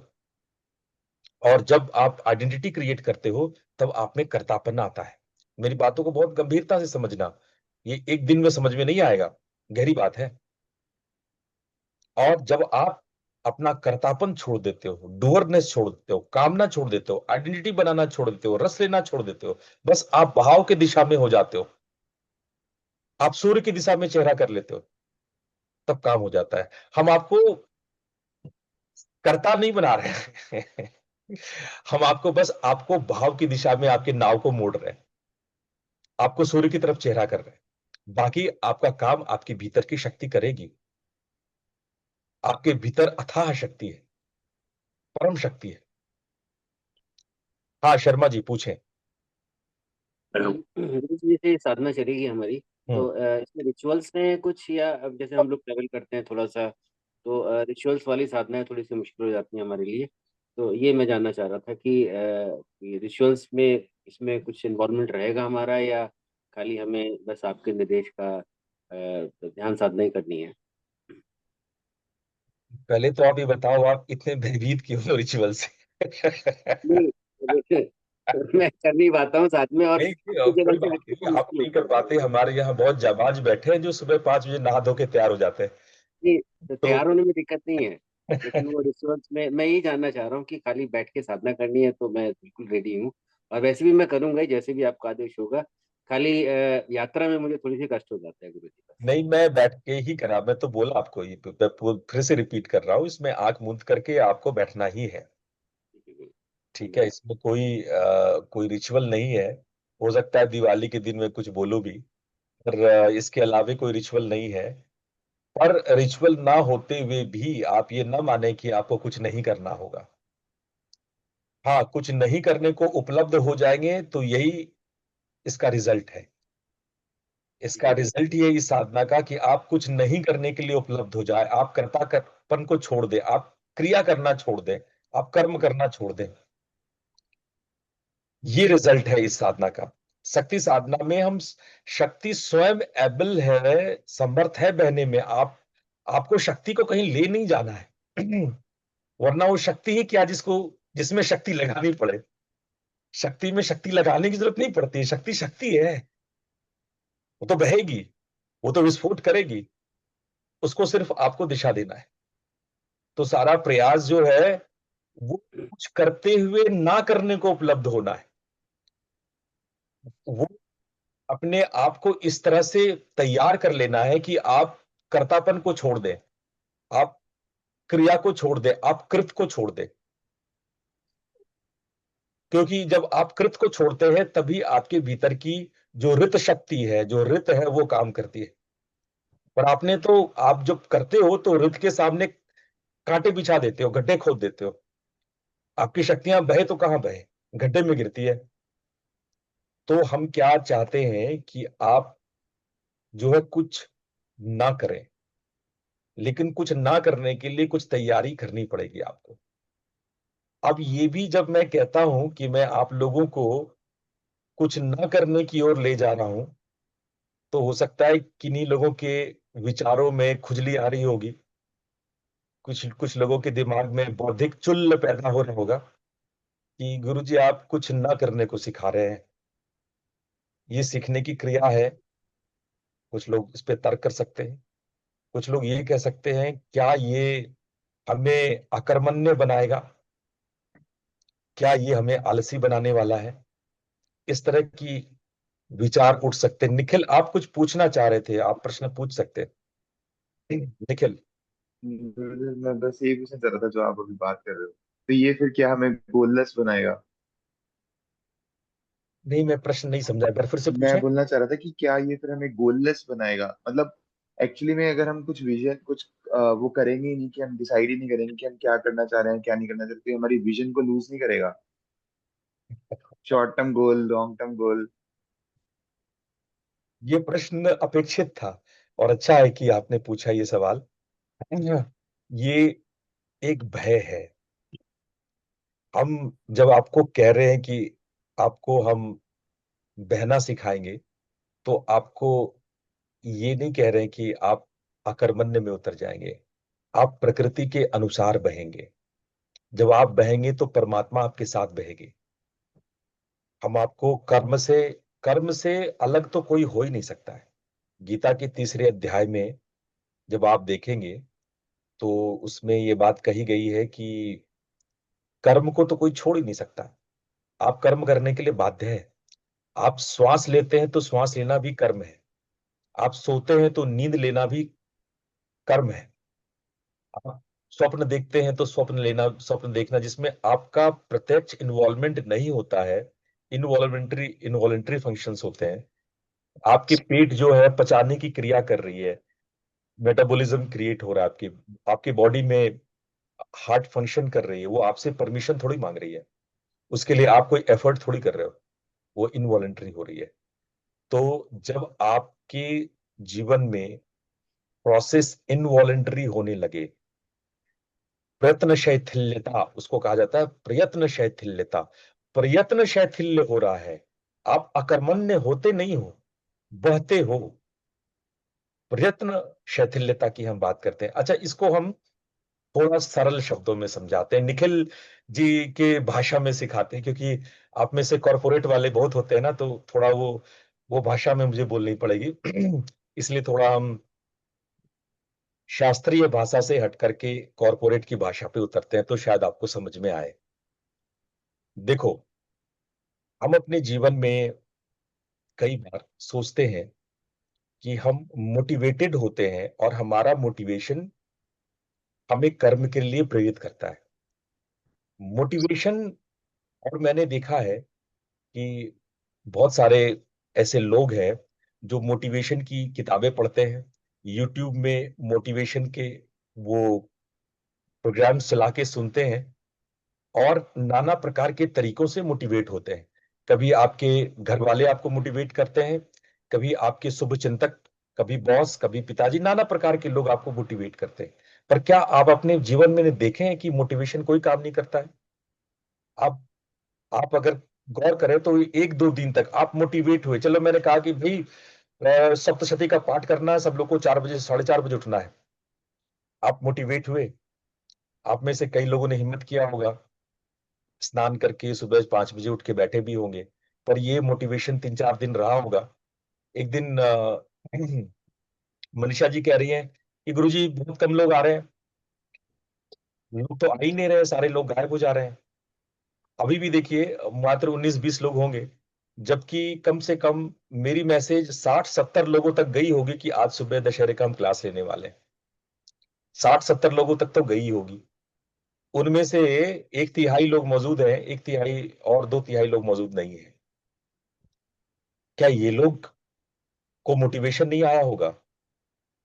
और जब आप आइडेंटिटी क्रिएट करते हो तब आप में कर्तापन आता है। मेरी बातों को बहुत गंभीरता से समझना, ये एक दिन में समझ में नहीं आएगा, गहरी बात है। और जब आप अपना कर्तापन छोड़ देते हो, डूअरनेस छोड़ देते हो, कामना छोड़ देते हो, आइडेंटिटी बनाना छोड़ देते हो, रस लेना छोड़ देते हो, बस आप बहाव की दिशा में हो जाते हो, आप सूर्य की दिशा में चेहरा कर लेते हो, तब काम हो जाता है। हम आपको कर्ता नहीं बना रहे हैं हम आपको बस आपको भाव की दिशा में आपके नाव को मोड़ रहे हैं, आपको सूर्य की तरफ चेहरा कर रहे हैं। बाकी आपका काम आपके भीतर की शक्ति करेगी। आपके भीतर अथाह शक्ति है, परम शक्ति है। हाँ शर्मा जी पूछें। जैसे साधना चलेगी हमारी, हम्म तो इसमें रिचुअल्स हैं कुछ, या अब जैसे हम लोग ट्रैवल करते हैं थोड़ा सा, तो रिचुअल्स वाली साधनाएं थोड़ी सी मुश्किल हो जाती हैं हमारे लिए। तो ये मैं जानना चाह रहा था कि रिचुअल्स में इसमें कुछ इन्वॉल्वमेंट रहेगा हमारा, या खाली हमें बस आपके निर्देश का ध्यान साधना ही करनी है? पहले तो आप ये बताओ, आप इतने भयभीत क्यों हो रिचुअल से नहीं, देखिए, मैं कर नहीं पाता हूँ साथ में, और नहीं अपनी जगह कोई से बात व्यक्ति को नहीं, आप मुश्किल नहीं होता कर पाते। हमारे यहाँ बहुत जाबाज बैठे हैं जो सुबह 5 बजे नहा धो के तैयार हो जाते हैं। है। नहीं, तो तो तैयार होने में दिक्कत नहीं है, लेकिन वो रिचुअल्स में मैं यही जानना चाह रहा हूँ कि खाली बैठ के साधना करनी है तो मैं बिल्कुल रेडी हूँ, और वैसे भी मैं करूंगा ही, जैसे भी आपका आदेश होगा। खाली यात्रा में मुझे थोड़ी सी कष्ट हो जाता है गुरु जी, बस। नहीं, मैं बैठ के ही करा, मैं तो बोला आपको, ये फिर से रिपीट कर रहा हूँ, इसमें आंख मूंद करके आपको बैठना ही है। ठीक है, धन्यवाद। इसमें कोई रिचुअल नहीं है। हो सकता है दिवाली के दिन में कुछ बोलो भी, पर इसके अलावे कोई रिचुअल नहीं है। पर रिचुअल ना होते हुए भी आप ये ना माने कि आपको कुछ नहीं करना होगा। हाँ, कुछ नहीं करने को उपलब्ध हो जाएंगे तो यही इसका रिजल्ट है। इसका रिजल्ट ये इस साधना का कि आप कुछ नहीं करने के लिए उपलब्ध हो जाए, आप कर्तापन को छोड़ दें, आप क्रिया करना छोड़ दें, आप कर्म करना छोड़ दें। ये रिजल्ट है इस साधना का। शक्ति साधना में हम, शक्ति स्वयं एबल है, समर्थ है बहने में। आपको शक्ति को कहीं ले नहीं जाना है वरना वो शक्ति ही क्या जिसको, जिसमें शक्ति लगानी पड़े। शक्ति में शक्ति लगाने की जरूरत नहीं पड़ती, शक्ति शक्ति है, वो तो बहेगी, वो तो विस्फोट करेगी, उसको सिर्फ आपको दिशा देना है। तो सारा प्रयास जो है वो कुछ करते हुए ना करने को उपलब्ध होना है। वो अपने आप को इस तरह से तैयार कर लेना है कि आप कर्तापन को छोड़ दें, आप क्रिया को छोड़ दें, आप कृत को छोड़ दें। क्योंकि जब आप कृत को छोड़ते हैं तभी आपके भीतर की जो ऋत शक्ति है, जो ऋत है, वो काम करती है। पर आपने तो, आप जब करते हो तो ऋत के सामने कांटे बिछा देते हो, गड्ढे खोद देते हो। आपकी शक्तियां बहे तो कहां बहे, गड्ढे में गिरती है। तो हम क्या चाहते हैं कि आप जो है कुछ ना करें, लेकिन कुछ ना करने के लिए कुछ तैयारी करनी पड़ेगी आपको। अब ये भी जब मैं कहता हूं कि मैं आप लोगों को कुछ ना करने की ओर ले जा रहा हूं, तो हो सकता है किन्हीं लोगों के विचारों में खुजली आ रही होगी, कुछ कुछ लोगों के दिमाग में बौद्धिक चुल्ल पैदा हो रहा होगा कि गुरुजी आप कुछ ना करने को सिखा रहे हैं, ये सीखने की क्रिया है। कुछ लोग इस पे तर्क कर सकते हैं, कुछ लोग ये कह सकते हैं क्या ये हमें अकर्मण्य बनाएगा, क्या ये हमें आलसी बनाने वाला है। इस तरह की विचार उठ सकते हैं। निखिल, आप कुछ पूछना चाह रहे थे, आप प्रश्न पूछ सकते हैं निखिल। मैं बस यही पूछना चाह रहा था जो आप अभी बात कर रहे हो, तो ये फिर क्या हमें गोललेस बनाएगा? नहीं, मैं प्रश्न नहीं समझा, एक बार फिर से मैं पूछें। बोलना चाह रहा था कि क्या ये फिर हमें गोललेस बनाएगा, मतलब एक्चुअली में अगर हम कुछ विजन कुछ वो करेंगे ही नहीं, कि हम डिसाइड ही नहीं करेंगे कि हम क्या करना चाह रहे हैं क्या नहीं करना चाह रहे, तो ये हमारी विजन को लूज नहीं करेगा? Short term goal, long term goal. ये प्रश्न अपेक्षित था और अच्छा है कि आपने पूछा ये सवाल। ये एक भय है। हम जब आपको कह रहे हैं कि आपको हम बहना सिखाएंगे, तो आपको ये नहीं कह रहे हैं कि आप अकर्मण्य में उतर जाएंगे, आप प्रकृति के अनुसार बहेंगे। जब आप बहेंगे तो परमात्मा आपके साथ बहेगे। हम आपको कर्म से अलग तो कोई हो ही नहीं सकता है। गीता के 3रे अध्याय में जब आप देखेंगे तो उसमें ये बात कही गई है कि कर्म को तो कोई छोड़ ही नहीं सकता। आप कर्म करने के लिए बाध्य है। आप श्वास लेते हैं तो श्वास लेना भी कर्म है। आप सोते हैं तो नींद लेना भी कर्म है। आप स्वप्न देखते हैं तो स्वप्न देखना जिसमें आपका प्रत्यक्ष इन्वॉल्वमेंट नहीं होता है, इनवॉलंटरी फंक्शंस होते हैं। आपके पेट जो है पचाने की क्रिया कर रही है, मेटाबॉलिज्म क्रिएट हो रहा है, आपकी आपकी बॉडी में हार्ट फंक्शन कर रही है, वो आपसे परमिशन थोड़ी मांग रही है, उसके लिए आप कोई एफर्ट थोड़ी कर रहे हो, वो इनवॉलंटरी हो रही है। तो जब आपके जीवन में प्रोसेस इनवॉलंटरी होने लगे, प्रयत्न शैथिल्यता उसको कहा जाता है, प्रयत्न शैथिल्यता, प्रयत्न शैथिल्य हो रहा है, आप अकर्मण्य होते नहीं हो, बहते हो। प्रयत्न शैथिल्यता की हम बात करते हैं। अच्छा, इसको हम थोड़ा सरल शब्दों में समझाते हैं, निखिल जी के भाषा में सिखाते हैं, क्योंकि आप में से कॉर्पोरेट वाले बहुत होते हैं ना, तो थोड़ा वो भाषा में मुझे बोलनी पड़ेगी। इसलिए थोड़ा हम शास्त्रीय भाषा से हट करके कॉर्पोरेट की भाषा पे उतरते हैं, तो शायद आपको समझ में आए। देखो, हम अपने जीवन में कई बार सोचते हैं कि हम मोटिवेटेड होते हैं और हमारा मोटिवेशन हमें कर्म के लिए प्रेरित करता है। मोटिवेशन, और मैंने देखा है कि बहुत सारे ऐसे लोग हैं जो मोटिवेशन की किताबें पढ़ते हैं, यूट्यूब में मोटिवेशन के वो प्रोग्राम्स चला के सुनते हैं और नाना प्रकार के तरीकों से मोटिवेट होते हैं। कभी आपके घर वाले आपको मोटिवेट करते हैं, कभी आपके शुभचिंतक, कभी बॉस, कभी पिताजी, नाना प्रकार के लोग आपको मोटिवेट करते हैं। पर क्या आप अपने जीवन में देखे हैं कि मोटिवेशन कोई काम नहीं करता है? आप आप अगर गौर करें तो 1-2 दिन तक आप मोटिवेट हुए, चलो मैंने कहा कि भाई सप्तशती का पाठ करना है, सब लोग को 4 बजे 4:30 बजे उठना है। आप मोटिवेट हुए, आप में से कई लोगों ने हिम्मत किया होगा, स्नान करके सुबह 5 बजे उठ के बैठे भी होंगे। पर ये मोटिवेशन 3-4 दिन रहा होगा। एक दिन मनीषा जी कह रही हैं कि गुरुजी बहुत कम लोग आ रहे हैं, लोग तो आ ही नहीं रहे, सारे लोग गायब हो जा रहे हैं। अभी भी देखिए मात्र 19-20 लोग होंगे, जबकि कम से कम मेरी मैसेज 60-70 लोगों तक गई होगी कि आज सुबह दशहरे का हम क्लास लेने वाले हैं। 60-70 लोगों तक तो गई होगी। उनमें से 1/3 लोग मौजूद हैं, 1/3 और 2/3 लोग मौजूद नहीं है। क्या ये लोग को मोटिवेशन नहीं आया होगा?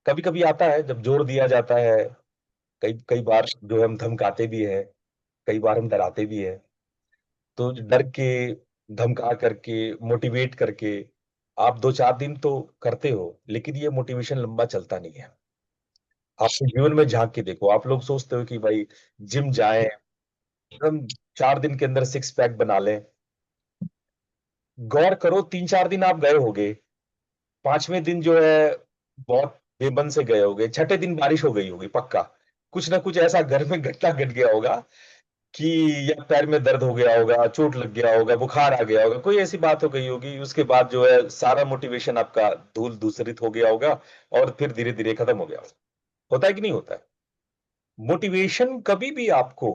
कभी कभी आता है जब जोर दिया जाता है, कई कई बार जो हम धमकाते भी हैं, कई बार हम डराते भी हैं, तो डर के, धमका करके, मोटिवेट करके आप 2-4 दिन तो करते हो, लेकिन ये मोटिवेशन लंबा चलता नहीं है। आपके जीवन में झांक के देखो, आप लोग सोचते हो कि भाई जिम जाएं, हम 4 दिन के अंदर 6 पैक बना लें। गौर करो, 3-4 दिन आप गए होगे, 5वें दिन जो है बहुत बेमन से गए होगे, छठे दिन बारिश हो गई होगी पक्का। कुछ ना कुछ ऐसा घर में घटना घट गया होगा कि या पैर में दर्द हो गया होगा, चोट लग गया होगा, बुखार आ गया होगा, कोई ऐसी बात हो गई होगी, उसके बाद जो है सारा मोटिवेशन आपका धूल धूसरित हो गया होगा और फिर धीरे धीरे खत्म हो गया होगा। होता है कि नहीं होता है? मोटिवेशन कभी भी आपको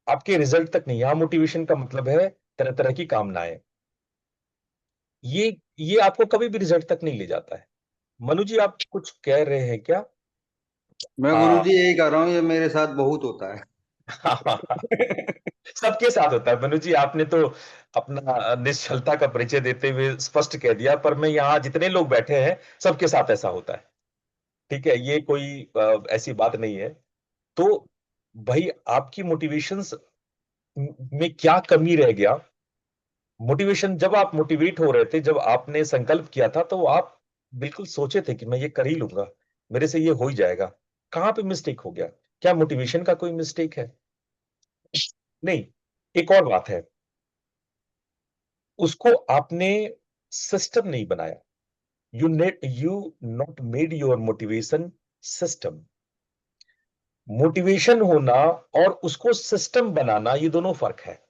आपके रिजल्ट तक नहीं, यहां मोटिवेशन का मतलब है तरह तरह की कामनाएं, ये ये आपको कभी भी रिजल्ट तक नहीं ले जाता है। मनु जी, आप कुछ कह रहे हैं क्या? मैं हाँ। गुरुजी यही कह रहा हूँ, ये मेरे साथ बहुत होता है। सबके साथ होता है मनु जी, आपने तो अपना निश्चलता का परिचय देते हुए स्पष्ट कह दिया, पर मैं यहाँ जितने लोग बैठे हैं सबके साथ ऐसा होता है। ठीक है, ये कोई ऐसी बात नहीं है। तो भाई आपकी मोटिवेशंस में क्या कमी रह गया? मोटिवेशन, जब आप मोटिवेट हो रहे थे, जब आपने संकल्प किया था, तो आप बिल्कुल सोचे थे कि मैं ये कर ही लूंगा, मेरे से ये हो ही जाएगा। कहां पे मिस्टेक हो गया? क्या मोटिवेशन का कोई मिस्टेक है? नहीं। एक और बात है, उसको आपने सिस्टम नहीं बनाया। You not made your motivation system. Motivation होना और उसको सिस्टम बनाना, ये दोनों फर्क है।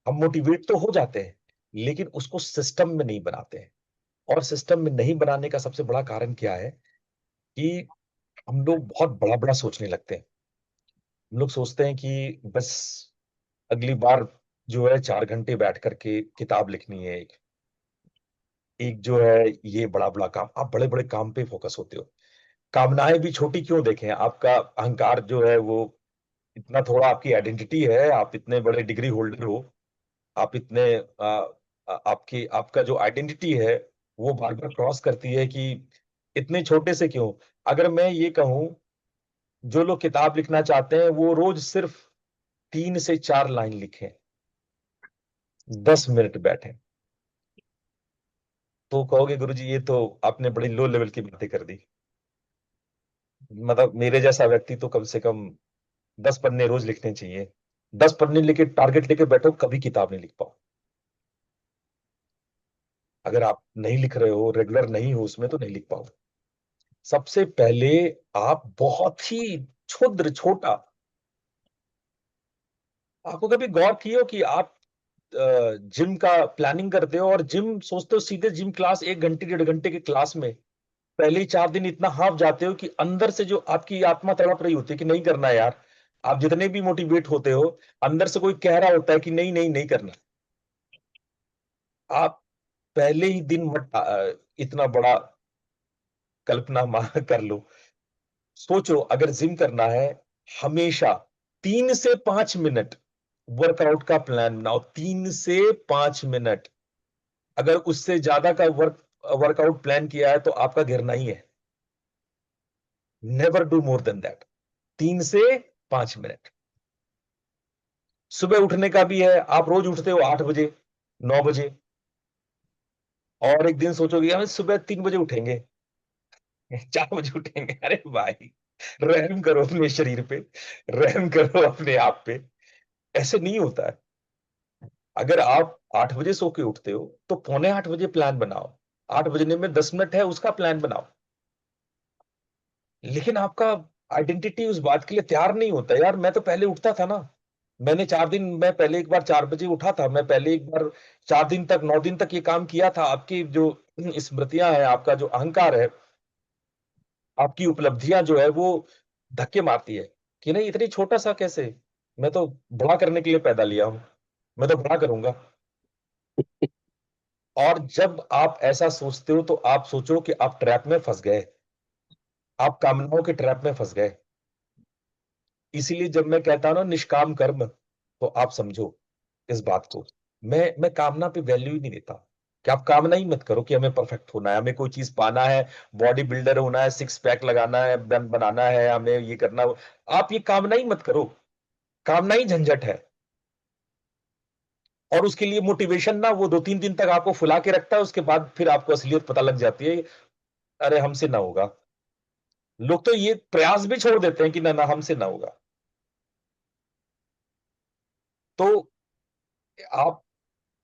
हम मोटिवेट तो हो जाते हैं, लेकिन उसको सिस्टम में नहीं बनाते हैं। और सिस्टम में नहीं बनाने का सबसे बड़ा कारण क्या है कि हम लोग बहुत बड़ा-बड़ा सोचने लगते हैं। हम लोग सोचते हैं कि बस अगली बार जो है 4 घंटे बैठ करके किताब लिखनी है एक। एक जो है ये बड़ा-बड़ा काम, आप बड़े-बड़े काम पे फोकस होते हो। कामनाएँ भी छोटी क्यों देखें, आपका अहंकार जो है वो इतना थोड़ा आपकी आइडेंटिटी है, आप इतने बड़े डिग्री होल्डर हो, आप इतने आपकी आपका जो आइडेंटिटी है, वो बार-बार क्रॉस करती है कि इतने छोटे से क्यों? अगर मैं ये कहूँ, जो लोग किताब लिखना चाहते हैं, वो रोज़ सिर्फ 3 से 4 लाइन लिखें, 10 मिनट बैठें। तो कहोगे गुरुजी ये तो आपने बड़ी लो लेवल की बातें कर दी। मतलब मेरे जैसा व्यक्ति तो कम से कम 10 पन्ने रोज़ लिखने चाहिए। 10 पन्ने लेके टारगेट लेके बैठो, कभी किताब नहीं लिख पाओ। अगर आप नहीं लिख रहे हो, रेगुलर नहीं हो उसमें, तो नहीं लिख पाओ। सबसे पहले आप बहुत ही क्षुद्र छोटा, आपको कभी गौर किए हो कि आप जिम का प्लानिंग करते हो और जिम सोचते हो सीधे जिम क्लास 1 घंटे 1.5 घंटे की क्लास में पहले ही 4 दिन इतना हाफ जाते हो कि अंदर से जो आपकी आत्मा तड़प रही होती है कि नहीं करना यार। आप जितने भी मोटिवेट होते हो, अंदर से कोई कह रहा होता है कि नहीं, नहीं, नहीं करना। आप पहले ही दिन मत इतना बड़ा कल्पना कर लो। सोचो अगर जिम करना है, हमेशा 3 से 5 मिनट वर्कआउट का प्लान बनाओ, 3 से 5 मिनट। अगर उससे ज्यादा का वर्कआउट प्लान किया है तो आपका गिरना ही है। Never do more than that. 3 से 5 मिनट। सुबह उठने का भी है, आप रोज उठते हो 8 बजे, 9 बजे, और एक दिन सोचोगे हम सुबह 3 बजे उठेंगे, 4 बजे उठेंगे। अरे भाई, रहम करो अपने शरीर पे, रहम करो अपने आप पे। ऐसे नहीं होता है। अगर आप 8 बजे सो के उठते हो तो पौने 8 बजे प्लान बनाओ। 8 बजने में 10 मिनट है, उसका प्लान बनाओ। लेकिन आपका आइडेंटिटी उस बात के लिए तैयार नहीं होता। यार मैं तो पहले उठता था ना, मैंने 4 दिन, मैं पहले एक बार 4 बजे उठा था, मैं पहले एक बार 4 दिन तक 9 दिन तक ये काम किया था। आपकी जो स्मृतियां हैं, आपका जो अहंकार है, आपकी उपलब्धियां जो है वो धक्के मारती है कि नहीं इतनी छोटा सा कैसे, मैं तो बड़ा करने के लिए पैदा लिया हूं, मैं तो बड़ा करूंगा। और जब आप ऐसा सोचते हो तो आप सोचो कि आप ट्रैप में फंस गए, आप कामनाओं के ट्रैप में फंस गए। इसीलिए जब मैं कहता हूं ना निष्काम कर्म, तो आप समझो इस बात को। मैं कामना पे वैल्यू ही नहीं देता कि आप कामना ही मत करो कि हमें परफेक्ट होना है, हमें कोई चीज पाना है, बॉडी बिल्डर होना है, 6 पैक लगाना है, बनाना है, हमें ये करना। आप ये कामना ही मत करो। कामना ही झंझट है। और उसके लिए मोटिवेशन ना वो 2-3 दिन तक आपको फुला के रखता है, उसके बाद फिर आपको असलियत पता लग जाती है, अरे हमसे ना होगा। लोग तो ये प्रयास भी छोड़ देते हैं कि ना ना हमसे ना होगा। तो आप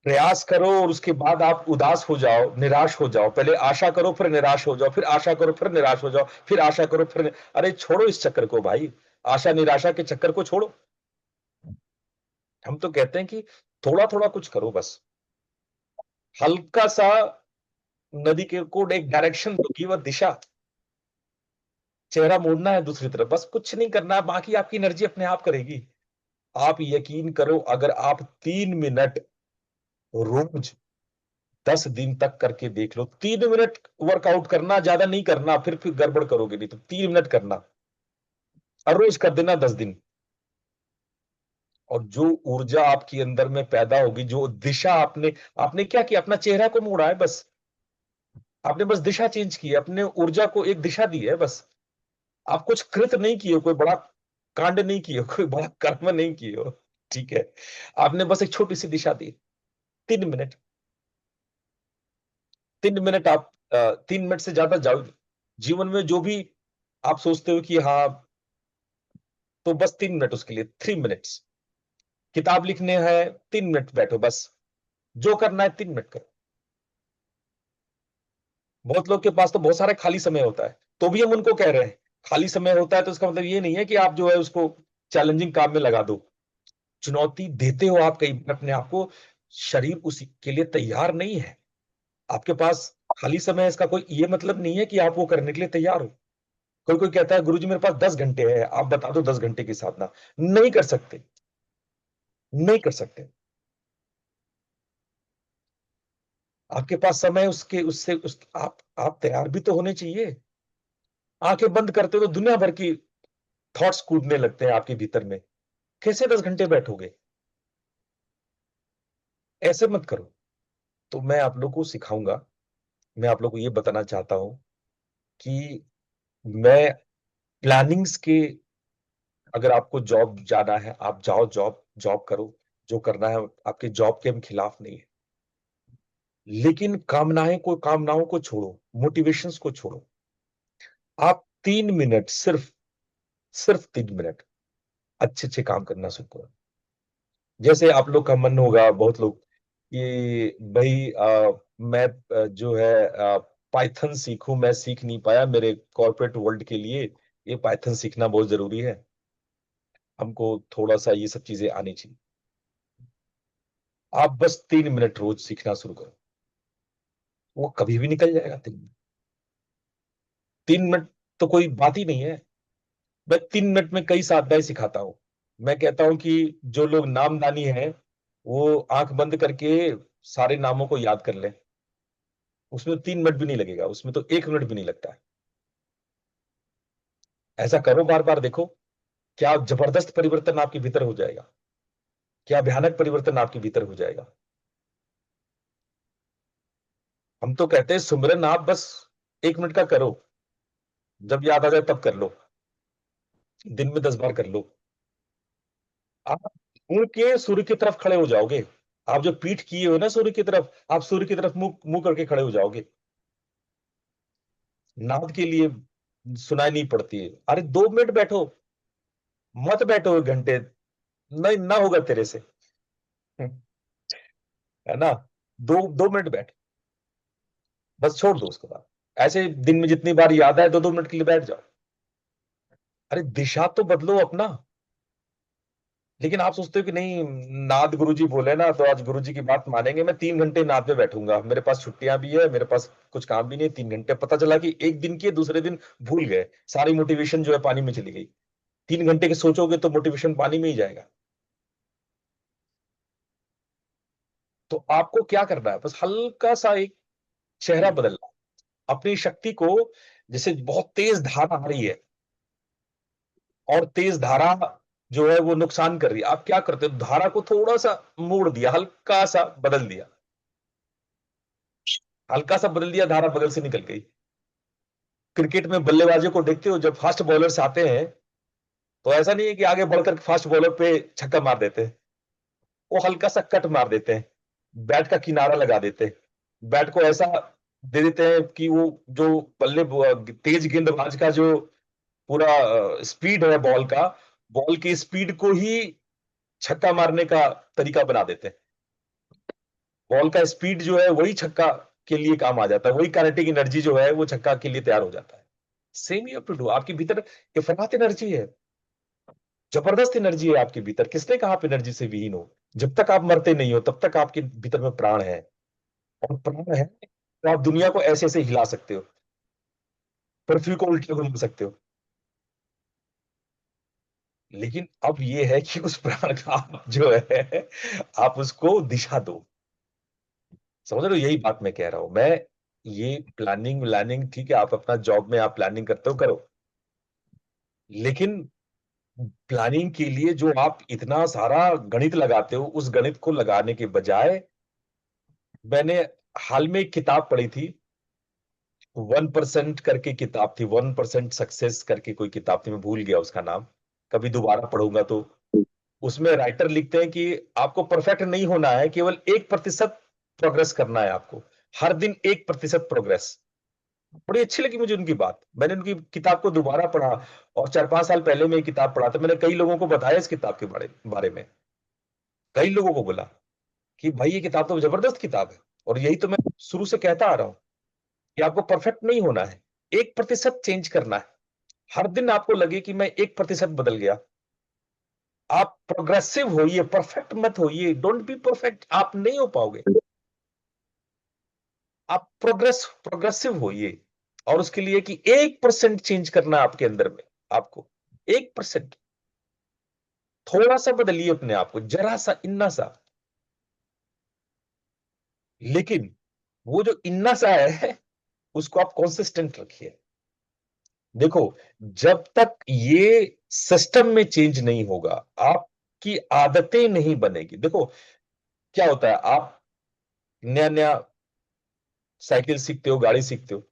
प्रयास करो और उसके बाद आप उदास हो जाओ, निराश हो जाओ। पहले आशा करो, फिर निराश हो जाओ, फिर आशा करो, फिर निराश हो जाओ, फिर आशा करो, फिर अरे छोड़ो इस चक्कर को भाई। आशा निराशा के चक्कर को छोड़ो। हम तो कहते हैं कि थोड़ा थोड़ा कुछ करो बस। हल्का सा नदी के को एक डायरेक्शन दो, गिव अ दिशा। चेहरा मोड़ना है दूसरी तरफ, बस कुछ नहीं करना है, बाकी आपकी एनर्जी अपने आप करेगी। आप यकीन करो, अगर आप 3 मिनट रोज 10 दिन तक करके देख लो। 3 मिनट वर्कआउट करना, ज्यादा नहीं करना, फिर गड़बड़ करोगे नहीं तो 3 मिनट करना और रोज कर देना 10 दिन। और जो ऊर्जा आपके अंदर में पैदा होगी, जो दिशा आपने आपने क्या किया, अपना चेहरा को मोड़ा है बस। आपने बस दिशा चेंज की है, अपने ऊर्जा को एक दिशा दी है बस। आप कुछ कृत नहीं किए, कोई बड़ा कांड नहीं किए, कोई बड़ा कर्म नहीं किए हो। ठीक है, आपने बस एक छोटी सी दिशा दी। 3 मिनट, 3 मिनट आप 3 मिनट से ज्यादा जाओ। जीवन में जो भी आप सोचते हो कि हाँ, तो बस 3 मिनट उसके लिए, 3 मिनट्स। किताब लिखने हैं, 3 मिनट बैठो बस। जो करना है 3 मिनट करो। बहुत लोग के पास तो बहुत सारे खाली समय होता है, तो भी हम उनको कह रहे हैं खाली समय होता है तो उसका मतलब ये नहीं है कि आप जो है उसको चैलेंजिंग काम में लगा दो। चुनौती देते हो आप कई बार अपने आप को, शरीर उसी के लिए तैयार नहीं है। आपके पास खाली समय है, इसका कोई ये मतलब नहीं है कि आप वो करने के लिए तैयार हो। कोई कोई कहता है गुरुजी मेरे पास 10 घंटे है, आप बता दो 10 घंटे की साधना। नहीं कर सकते, नहीं कर सकते। आपके पास समय उसके उससे आप तैयार भी तो होने चाहिए। आंखें बंद करते हो तो दुनिया भर की थॉट्स कूदने लगते हैं आपके भीतर में। कैसे 10 घंटे बैठोगे? ऐसे मत करो। तो मैं आप लोग को सिखाऊंगा, मैं आप लोग को ये बताना चाहता हूं कि मैं प्लानिंग्स के, अगर आपको जॉब जाना है आप जाओ, जॉब जॉब करो, जो करना है। आपके जॉब के हम खिलाफ नहीं है, लेकिन कामनाओं को छोड़ो, मोटिवेशंस को छोड़ो। आप 3 मिनट, सिर्फ सिर्फ 3 मिनट अच्छे अच्छे काम करना शुरू करो। जैसे आप लोग का मन होगा, बहुत लोग, कि भाई मैं जो है पाइथन सीखूं, मैं सीख नहीं पाया, मेरे कॉर्पोरेट वर्ल्ड के लिए ये पाइथन सीखना बहुत जरूरी है, हमको थोड़ा सा ये सब चीजें आनी चाहिए। आप बस 3 मिनट रोज सीखना शुरू करो, वो कभी भी निकल जाएगा 3 मिनट। 3 मिनट तो कोई बात ही नहीं है। मैं 3 मिनट में कई साधनाएं सिखाता हूं। मैं कहता हूं कि जो लोग नामदानी हैं वो आंख बंद करके सारे नामों को याद कर लें। उसमें 3 मिनट भी नहीं लगेगा, उसमें तो 1 मिनट भी नहीं लगता है। ऐसा करो, बार बार देखो, क्या जबरदस्त परिवर्तन आपके भीतर हो जाएगा, क्या भयानक परिवर्तन आपके भीतर हो जाएगा। हम तो कहते हैं सुमिरन आप बस 1 मिनट का करो, जब याद आ जाए तब कर लो, दिन में 10 बार कर लो। आप मुंह के सूर्य की तरफ खड़े हो जाओगे। आप जो पीठ किए हो ना सूर्य की तरफ, आप सूर्य की तरफ मुंह मुंह करके खड़े हो जाओगे। नाद के लिए सुनाई नहीं पड़ती है। अरे 2 मिनट बैठो, मत बैठो 1 घंटे, नहीं ना होगा तेरे से, है ना। 2 2 मिनट बैठ, बस छोड़ दो उसके बाद। ऐसे दिन में जितनी बार याद आए 2 2 मिनट के लिए बैठ जाओ। अरे दिशा तो बदलो अपना। लेकिन आप सोचते हो कि नहीं, नाद गुरुजी बोले ना तो आज गुरुजी की बात मानेंगे, मैं 3 घंटे नाद में बैठूंगा, मेरे पास छुट्टियां भी है, मेरे पास कुछ काम भी नहीं, 3 घंटे। पता चला कि एक दिन किए, दूसरे दिन भूल गए, सारी मोटिवेशन जो है पानी में चली गई। 3 घंटे के सोचोगे तो मोटिवेशन पानी में ही जाएगा। तो आपको क्या करना है, बस हल्का सा एक चेहरा बदलना, अपनी शक्ति को। जैसे बहुत तेज धारा आ रही है और तेज धारा जो है वो नुकसान कर रही है, आप क्या करते हो, धारा को थोड़ा सा मोड़ दिया, हल्का सा बदल दिया, हल्का सा बदल दिया, धारा बगल से निकल गई। क्रिकेट में बल्लेबाजों को देखते हो, जब फास्ट बॉलर्स आते हैं तो ऐसा नहीं है कि आगे बढ़कर फास्ट बॉलर पे छक्का मार देते हैं, वो हल्का सा कट मार देते हैं, बैट का किनारा लगा देते हैं, बैट को ऐसा दे देते हैं कि वो जो बल्ले तेज गेंदबाज का जो पूरा स्पीड है बॉल का, बॉल की स्पीड को ही छक्का मारने का तरीका बना देते हैं। बॉल का स्पीड जो है वही छक्का के लिए काम आ जाता है, वही काइनेटिक एनर्जी जो है वो छक्का के लिए तैयार हो जाता है। Same you have to do. आपके भीतर इफरात एनर्जी है, जबरदस्त एनर्जी है आपके भीतर। किसने कहा आप एनर्जी से विहीन हो? जब तक आप मरते नहीं हो तब तक आपके भीतर में प्राण है, और प्राण है तो आप दुनिया को ऐसे ऐसे हिला सकते हो, पृथ्वी को उल्टा घुमा सकते हो। लेकिन अब ये है कि उस प्राण का आप जो है आप उसको दिशा दो। समझ रहे हो, यही बात मैं कह रहा हूं मैं। ये प्लानिंग व्लानिंग ठीक है, आप अपना जॉब में आप प्लानिंग करते हो, करो, लेकिन प्लानिंग के लिए जो आप इतना सारा गणित लगाते हो, उस गणित को लगाने के बजाय, मैंने हाल में एक किताब पढ़ी थी, 1% करके किताब थी, 1% सक्सेस करके कोई किताब थी, मैं भूल गया उसका नाम, कभी दोबारा पढ़ूंगा तो। उसमें राइटर लिखते हैं कि आपको परफेक्ट नहीं होना है, केवल 1% प्रोग्रेस करना है आपको, हर दिन 1% प्रोग्रेस। बड़ी अच्छी लगी मुझे उनकी बात, मैंने उनकी किताब को दोबारा पढ़ा, और 4 5 साल पहले मैं ये किताब पढ़ा था, मैंने कई लोगों को बताया इस किताब के बारे में, कई लोगों को बोला कि भाई ये किताब तो जबरदस्त किताब है। और यही तो मैं शुरू से कहता आ रहा हूं कि आपको परफेक्ट नहीं होना है, 1% चेंज करना है, हर दिन आपको लगे कि मैं 1% बदल गया। आप प्रोग्रेसिव होइए, परफेक्ट मत होइए। डोंट बी परफेक्ट, आप नहीं हो पाओगे। आप प्रोग्रेसिव होइए, और उसके लिए कि 1% चेंज करना है आपके अंदर में, आपको 1% थोड़ा सा बदलिए अपने आप को, जरा सा, इन्ना सा। लेकिन वो जो इन्ना सा है, उसको आप कंसिस्टेंट रखिए। देखो, जब तक ये सिस्टम में चेंज नहीं होगा, आपकी आदतें नहीं बनेगी। देखो क्या होता है, आप नया नया साइकिल सीखते हो, गाड़ी सीखते हो,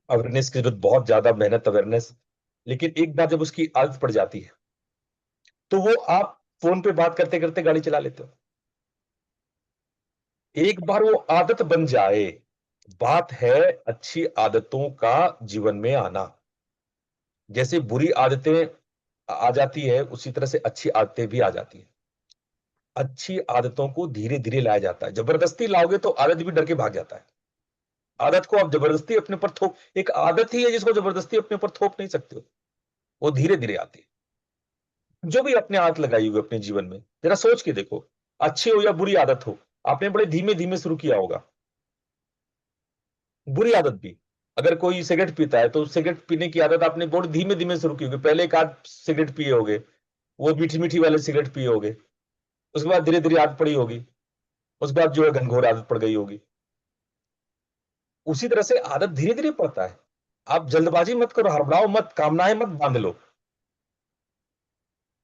अवेयरनेस की जरूरत, बहुत ज्यादा मेहनत, अवेयरनेस। लेकिन एक बार जब उसकी आदत पड़ जाती है, तो वो आप फोन पे बात करते करते गाड़ी चला लेते हो। एक बार वो आदत बन जाए, बात है अच्छी आदतों का जीवन में आना। जैसे बुरी आदतें आ जाती है, उसी तरह से अच्छी आदतें भी आ जाती है। अच्छी आदतों को धीरे धीरे लाया जाता है। जबरदस्ती लाओगे तो आदत भी डर के भाग जाता है। आदत को आप जबरदस्ती अपने पर थोप, एक आदत ही है जिसको जबरदस्ती अपने पर थोप नहीं सकते हो, वो धीरे धीरे आती है। जो भी अपने आदत लगाई हुई अपने जीवन में, जरा सोच के देखो, अच्छी हो या बुरी आदत हो, आपने बड़े धीमे धीमे शुरू किया होगा। बुरी आदत भी, अगर कोई सिगरेट पीता है, तो सिगरेट पीने की आदत आपने बहुत धीमे धीमे शुरू की होगी। पहले एक आध सिगरेट पिए होगे, वो मीठी मीठी वाले सिगरेट पिए होगे, उसके बाद धीरे धीरे आदत पड़ी होगी, उसके बाद जो है घनघोर आदत पड़ गई होगी। उसी तरह से आदत धीरे धीरे पड़ता है। आप जल्दबाजी मत करो, हड़बड़ाओ मत, कामनाएं मत बांध लो,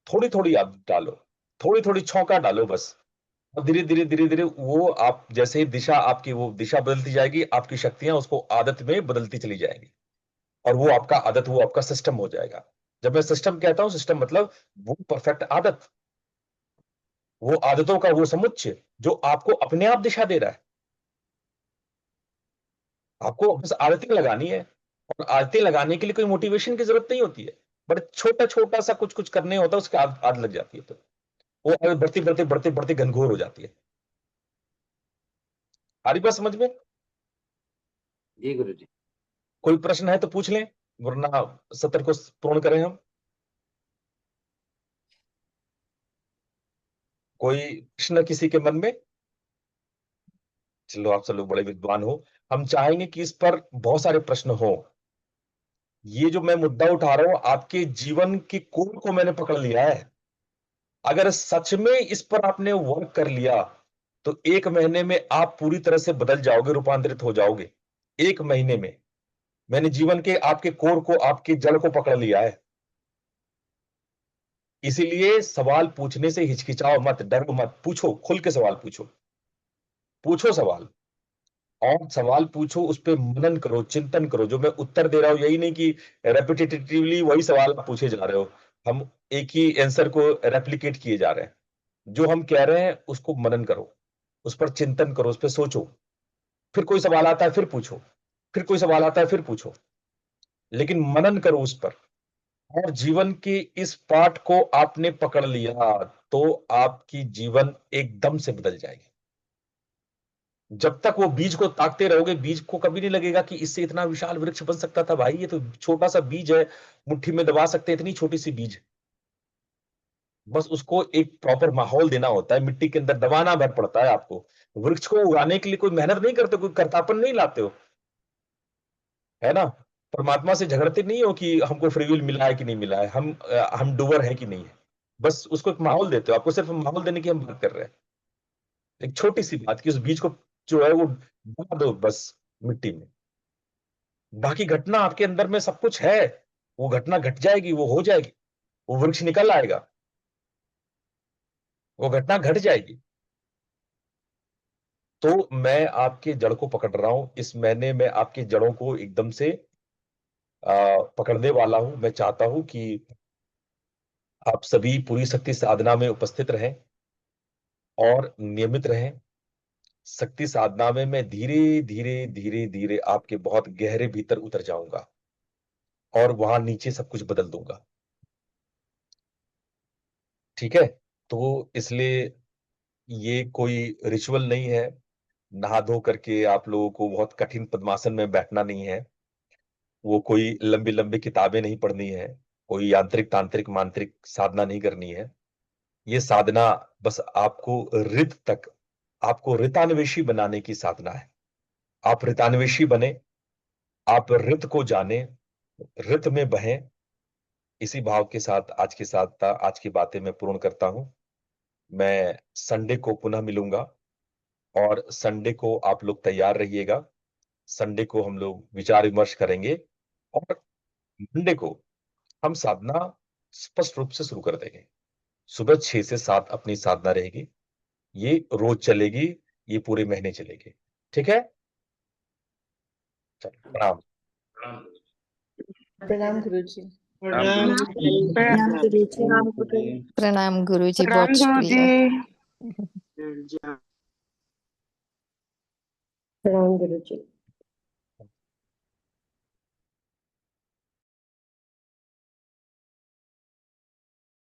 थोड़ी थोड़ी आदत डालो, थोड़ी थोड़ी छौंका डालो बस। और धीरे धीरे धीरे धीरे वो, आप जैसे ही दिशा, आपकी वो दिशा बदलती जाएगी, आपकी शक्तियां उसको आदत में बदलती चली जाएंगी, और वो आपका आदत, वो आपका सिस्टम हो जाएगा। जब मैं सिस्टम कहता हूं, सिस्टम मतलब वो परफेक्ट आदत, वो आदतों का वो समुच्चय जो आपको अपने आप दिशा दे रहा है। आपको बस आदतें लगानी है, और आदतें लगाने के लिए कोई मोटिवेशन की जरूरत नहीं होती है। बट छोटा छोटा सा कुछ कुछ करने होता है, उसकी आदत लग जाती है, तो वो आदत बढ़ती बढ़ती बढ़ती बढ़ती घनघोर हो जाती है। आ रही बात समझ में? जी गुरु जी। कोई प्रश्न है तो पूछ लें, वरना सत्र को पूर्ण करें हम। कोई प्रश्न किसी के मन में? चलो, आप सब लोग बड़े विद्वान हो, हम चाहेंगे कि इस पर बहुत सारे प्रश्न हो। ये जो मैं मुद्दा उठा रहा हूं, आपके जीवन की कोर को मैंने पकड़ लिया है। अगर सच में इस पर आपने वर्क कर लिया, तो 1 महीने में आप पूरी तरह से बदल जाओगे, रूपांतरित हो जाओगे। 1 महीने में मैंने जीवन के आपके कोर को, आपकी जड़ को पकड़ लिया है। इसीलिए सवाल पूछने से हिचकिचाओ मत, डरो मत, पूछो, खुल के सवाल पूछो। पूछो सवाल, और सवाल पूछो, उस पर मनन करो, चिंतन करो। जो मैं उत्तर दे रहा हूं, यही नहीं कि रेपिटेटिवली वही सवाल आप पूछे जा रहे हो, हम एक ही आंसर को रेप्लिकेट किए जा रहे हैं। जो हम कह रहे हैं उसको मनन करो, उस पर चिंतन करो, उस पर सोचो। फिर कोई सवाल आता है फिर पूछो, फिर कोई सवाल आता है फिर पूछो, लेकिन मनन करो उस पर। और जीवन के इस पाठ को आपने पकड़ लिया, तो आपकी जीवन एकदम से बदल जाएगी। जब तक वो बीज को ताकते रहोगे, बीज को कभी नहीं लगेगा कि इससे इतना विशाल वृक्ष बन सकता था। भाई, ये तो छोटा सा बीज है, मुट्ठी में दबा सकते हैं, इतनी छोटी सी बीज। बस उसको एक प्रॉपर माहौल देना होता है, मिट्टी के अंदर दबाना भर पड़ता है आपको। वृक्ष को उगाने के लिए कोई मेहनत नहीं करते, कोई कर्तापन नहीं लाते हो, है ना? परमात्मा से झगड़ते नहीं हो कि हमको फ्री विल मिला है कि नहीं मिला है, हम डूबर है कि नहीं है। बस उसको एक माहौल देते हो, आपको सिर्फ माहौल देने की हम बात कर रहे हैं। एक छोटी सी बात कि उस बीज को जो है वो दबा दो बस मिट्टी में। बाकी घटना आपके अंदर में सब कुछ है, वो घटना घट जाएगी, वो हो जाएगी, वो वृक्ष निकल आएगा, वो घटना घट जाएगी। तो मैं आपके जड़ को पकड़ रहा हूं, इस महीने में आपकी जड़ों को एकदम से पकड़ने वाला हूं। मैं चाहता हूं कि आप सभी पूरी शक्ति साधना में उपस्थित रहें और नियमित रहें। शक्ति साधना में मैं धीरे धीरे धीरे धीरे आपके बहुत गहरे भीतर उतर जाऊंगा, और वहां नीचे सब कुछ बदल दूंगा। ठीक है? तो इसलिए ये कोई रिचुअल नहीं है, नहा धो करके आप लोगों को बहुत कठिन पद्मासन में बैठना नहीं है। वो कोई लंबी लंबी किताबें नहीं पढ़नी है, कोई यांत्रिक तांत्रिक मांत्रिक साधना नहीं करनी है। ये साधना बस आपको रित तक, आपको रितान्वेषी बनाने की साधना है। आप रितान्वेषी बने, आप रित को जाने, रित में बहें। इसी भाव के साथ आज की बातें मैं पूर्ण करता हूं। मैं संडे को पुनः मिलूंगा, और संडे को आप लोग तैयार रहिएगा। संडे को हम लोग विचार विमर्श करेंगे, और मंडे को हम साधना स्पष्ट रूप से शुरू कर देंगे। सुबह 6 से 7 अपनी साधना रहेगी, ये रोज चलेगी, ये पूरे महीने चलेगी। ठीक है, चलो प्रणाम। प्रणाम गुरुजी। प्रणाम प्रणाम गुरुजी। प्रणाम गुरुजी, प्रणाम बहुत शुक्रिया। प्रणाम गुरुजी।